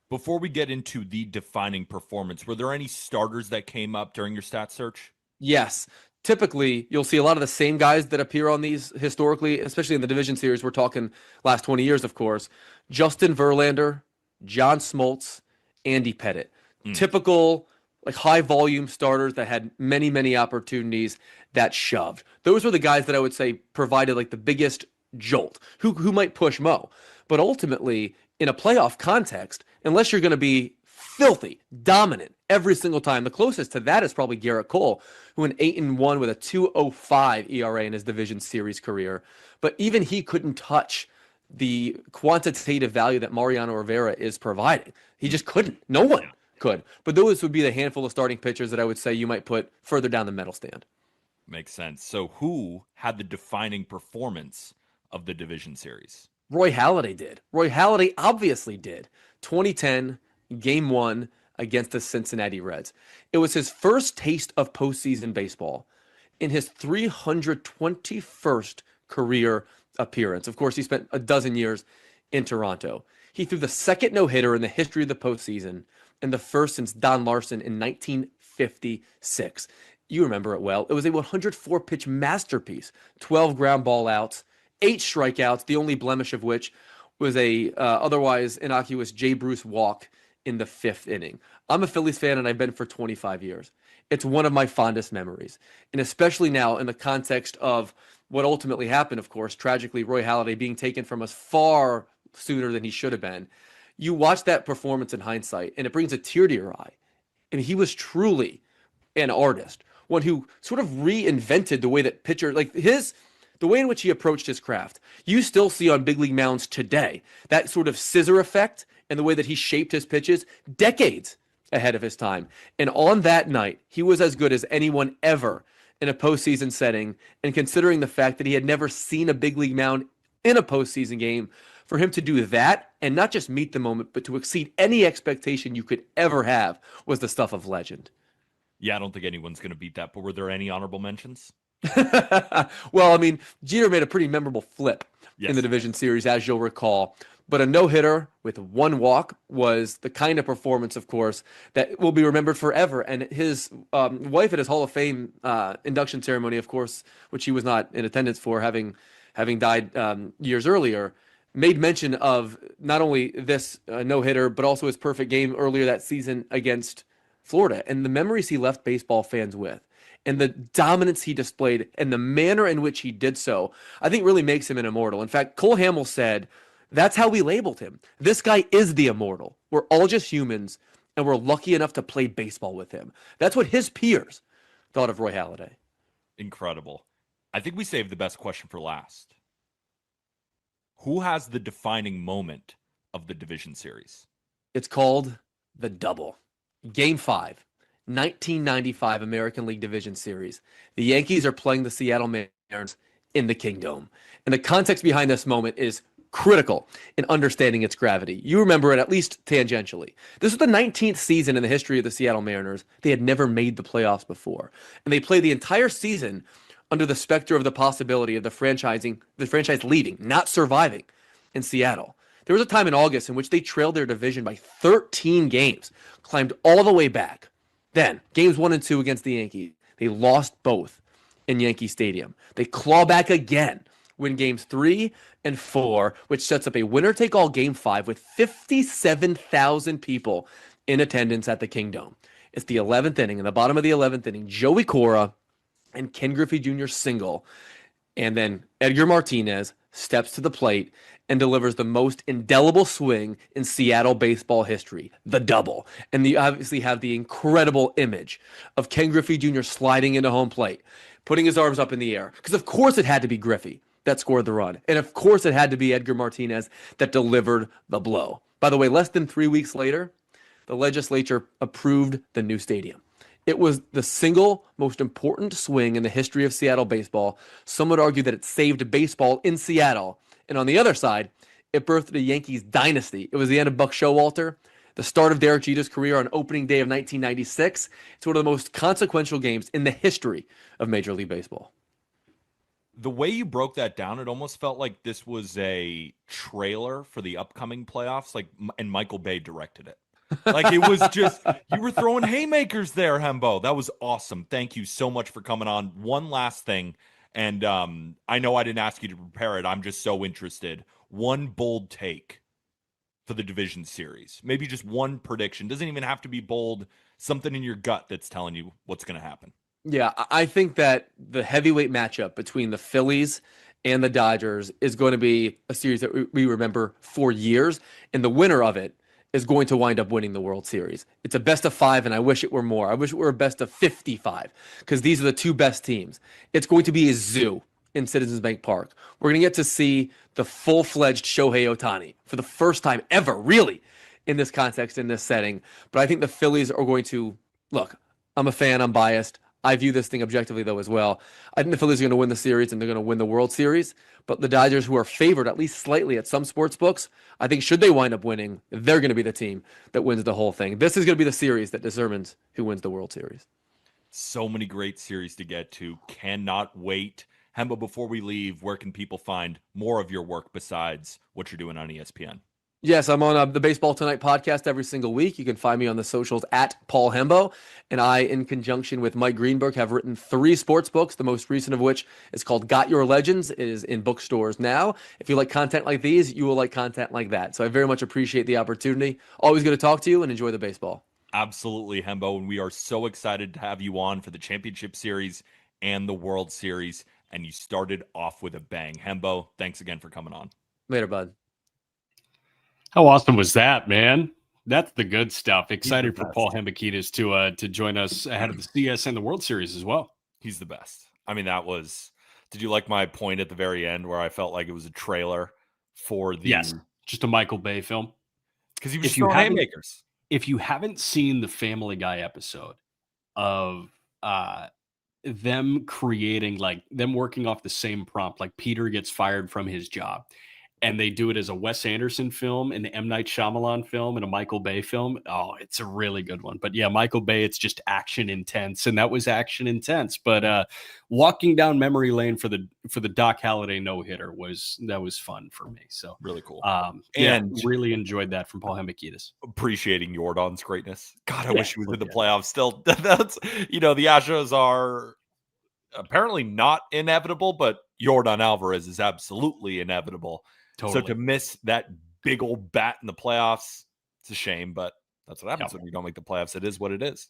Before we get into the defining performance, were there any starters that came up during your stat search? Yes. Typically, you'll see a lot of the same guys that appear on these historically, especially in the division series. We're talking last 20 years, of course. Justin Verlander, John Smoltz, Andy Pettitte. Typical, like, high-volume starters that had many, many opportunities that shoved. Those were the guys that I would say provided, like, the biggest jolt. Who might push Mo? But ultimately, in a playoff context, unless you're going to be filthy, dominant every single time, the closest to that is probably Garrett Cole, who went 8-1 with a 2.05 ERA in his division series career. But even he couldn't touch the quantitative value that Mariano Rivera is providing. He just couldn't. No one could. But those would be the handful of starting pitchers that I would say you might put further down the medal stand. Makes sense. So who had the defining performance of the division series? Roy Halladay did. Roy Halladay obviously did. 2010, Game 1 against the Cincinnati Reds. It was his first taste of postseason baseball in his 321st career appearance. Of course, he spent a dozen years in Toronto. He threw the second no-hitter in the history of the postseason and the first since Don Larson in 1956. You remember it well. It was a 104-pitch masterpiece, 12 ground ball outs, 8 strikeouts, the only blemish of which was a otherwise innocuous Jay Bruce walk in the 5th inning. I'm a Phillies fan, and I've been for 25 years. It's one of my fondest memories, and especially now in the context of what ultimately happened, of course, tragically, Roy Halladay being taken from us far sooner than he should have been. You watch that performance in hindsight, and it brings a tear to your eye. And he was truly an artist, one who sort of reinvented the way that pitcher, the way in which he approached his craft. You still see on big league mounds today that sort of scissor effect and the way that he shaped his pitches decades ahead of his time. And on that night, he was as good as anyone ever in a postseason setting. And considering the fact that he had never seen a big league mound in a postseason game, for him to do that and not just meet the moment, but to exceed any expectation you could ever have was the stuff of legend. Yeah, I don't think anyone's going to beat that, but were there any honorable mentions? Well, I mean, Jeter made a pretty memorable flip in the division series, as you'll recall. But a no-hitter with 1 walk was the kind of performance, of course, that will be remembered forever. And his wife at his Hall of Fame induction ceremony, of course, which he was not in attendance for, having died years earlier, made mention of not only this no-hitter, but also his perfect game earlier that season against Florida, and the memories he left baseball fans with, and the dominance he displayed, and the manner in which he did so, I think really makes him an immortal. In fact, Cole Hamels said, that's how we labeled him. This guy is the immortal. We're all just humans, and we're lucky enough to play baseball with him. That's what his peers thought of Roy Halladay. Incredible. I think we saved the best question for last. Who has the defining moment of the division series? It's called the double. Game 5, 1995 American League Division Series. The Yankees are playing the Seattle Mariners in the Kingdome. And the context behind this moment is critical in understanding its gravity. You remember it at least tangentially. This was the 19th season in the history of the Seattle Mariners. They had never made the playoffs before. And they played the entire season under the specter of the possibility of the franchise leaving, not surviving in Seattle. There was a time in August in which they trailed their division by 13 games, climbed all the way back. Then, games 1 and 2 against the Yankees, they lost both in Yankee Stadium. They claw back again, win games 3 and 4, which sets up a winner-take-all game 5 with 57,000 people in attendance at the Kingdome. It's the 11th inning. In the bottom of the 11th inning, Joey Cora and Ken Griffey Jr. single, and then Edgar Martinez steps to the plate and delivers the most indelible swing in Seattle baseball history, the double. And you obviously have the incredible image of Ken Griffey Jr. sliding into home plate, putting his arms up in the air. Because of course it had to be Griffey that scored the run. And of course it had to be Edgar Martinez that delivered the blow. By the way, less than 3 weeks later, the legislature approved the new stadium. It was the single most important swing in the history of Seattle baseball. Some would argue that it saved baseball in Seattle. And on the other side, it birthed a Yankees dynasty. It was the end of Buck Showalter, the start of Derek Jeter's career on opening day of 1996. It's one of the most consequential games in the history of Major League Baseball. The way you broke that down, it almost felt like this was a trailer for the upcoming playoffs, and Michael Bay directed it. Like, it was just, you were throwing haymakers there, Hembo. That was awesome. Thank you so much for coming on. One last thing, and I know I didn't ask you to prepare it. I'm just so interested. One bold take for the division series. Maybe just one prediction. Doesn't even have to be bold. Something in your gut that's telling you what's going to happen. Yeah, I think that the heavyweight matchup between the Phillies and the Dodgers is going to be a series that we remember for years, and the winner of it is going to wind up winning the World Series. It's a best of 5, and I wish it were more. I wish it were a best of 55, because these are the two best teams. It's going to be a zoo in Citizens Bank Park. We're going to get to see the full-fledged Shohei Ohtani for the first time ever, really, in this context, in this setting. But I think the Phillies are going to, look, I'm a fan, I'm biased. I view this thing objectively, though, as well. I think the Phillies are going to win the series, and they're going to win the World Series. But the Dodgers, who are favored at least slightly at some sports books, I think should they wind up winning, they're going to be the team that wins the whole thing. This is going to be the series that determines who wins the World Series. So many great series to get to. Cannot wait. Hemba, before we leave, where can people find more of your work besides what you're doing on ESPN? Yes, I'm on the Baseball Tonight podcast every single week. You can find me on the socials at Paul Hembo. And I, in conjunction with Mike Greenberg, have written 3 sports books, the most recent of which is called Got Your Legends. It is in bookstores now. If you like content like these, you will like content like that. So I very much appreciate the opportunity. Always good to talk to you and enjoy the baseball. Absolutely, Hembo. And we are so excited to have you on for the Championship Series and the World Series. And you started off with a bang. Hembo, thanks again for coming on. Later, bud. How awesome was that, man? That's the good stuff. the Excited for best. Paul Hembekides to join us ahead of the CS and the World Series as well. He's the best. I mean, that was. Did you like my point at the very end where I felt like it was a trailer for the? Yes, just a Michael Bay film. Because he was If just you throwing haven't- haymakers. If you haven't seen the Family Guy episode of them creating, like, them working off the same prompt, like Peter gets fired from his job, and they do it as a Wes Anderson film, an M. Night Shyamalan film, and a Michael Bay film. Oh, it's a really good one. But yeah, Michael Bay, it's just action intense, and that was action intense. But walking down memory lane for the Doc Halladay no-hitter was fun for me. So Really cool. and really enjoyed that from Paul Hembekides. Appreciating Jordan's greatness. God, I Yeah, wish he was in the yeah. playoffs still. That's, the Astros are apparently not inevitable, but Jordan Alvarez is absolutely inevitable. Totally. So to miss that big old bat in the playoffs, it's a shame, but that's what happens Yep. when you don't make the playoffs. It is what it is.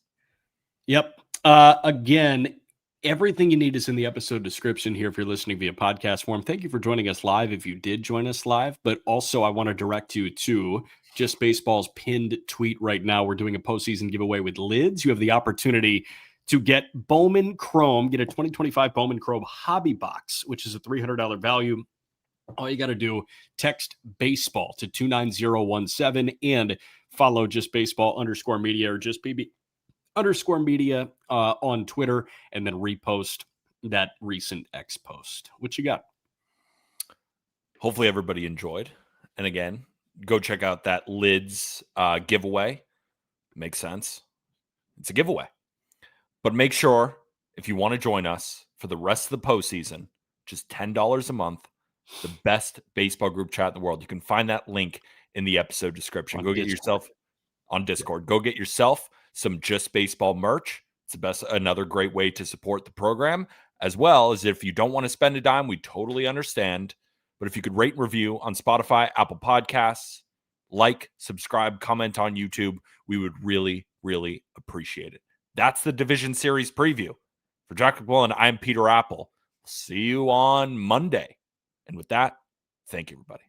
Yep. Again, everything you need is in the episode description here if you're listening via podcast form. Thank you for joining us live if you did join us live, but also I want to direct you to Just Baseball's pinned tweet right now. We're doing a postseason giveaway with lids. You have the opportunity to get Bowman Chrome, get a 2025 Bowman Chrome hobby box, which is a $300 value. All you got to do, text baseball to 29017 and follow Just Baseball _media or Just BB _media on Twitter, and then repost that recent X post. What you got? Hopefully everybody enjoyed. And again, go check out that lids giveaway. Makes sense. It's a giveaway. But make sure, if you want to join us for the rest of the postseason, just $10 a month, the best baseball group chat in the world. You can find that link in the episode description. On Go get Discord. yourself on Discord. Go get yourself some Just Baseball merch. It's the best, another great way to support the program, as well as if you don't want to spend a dime, we totally understand. But if you could rate and review on Spotify, Apple Podcasts, like, subscribe, comment on YouTube, we would really, really appreciate it. That's the Division Series preview. For Jack McMullen, I'm Peter Apple. See you on Monday. And with that, thank you, everybody.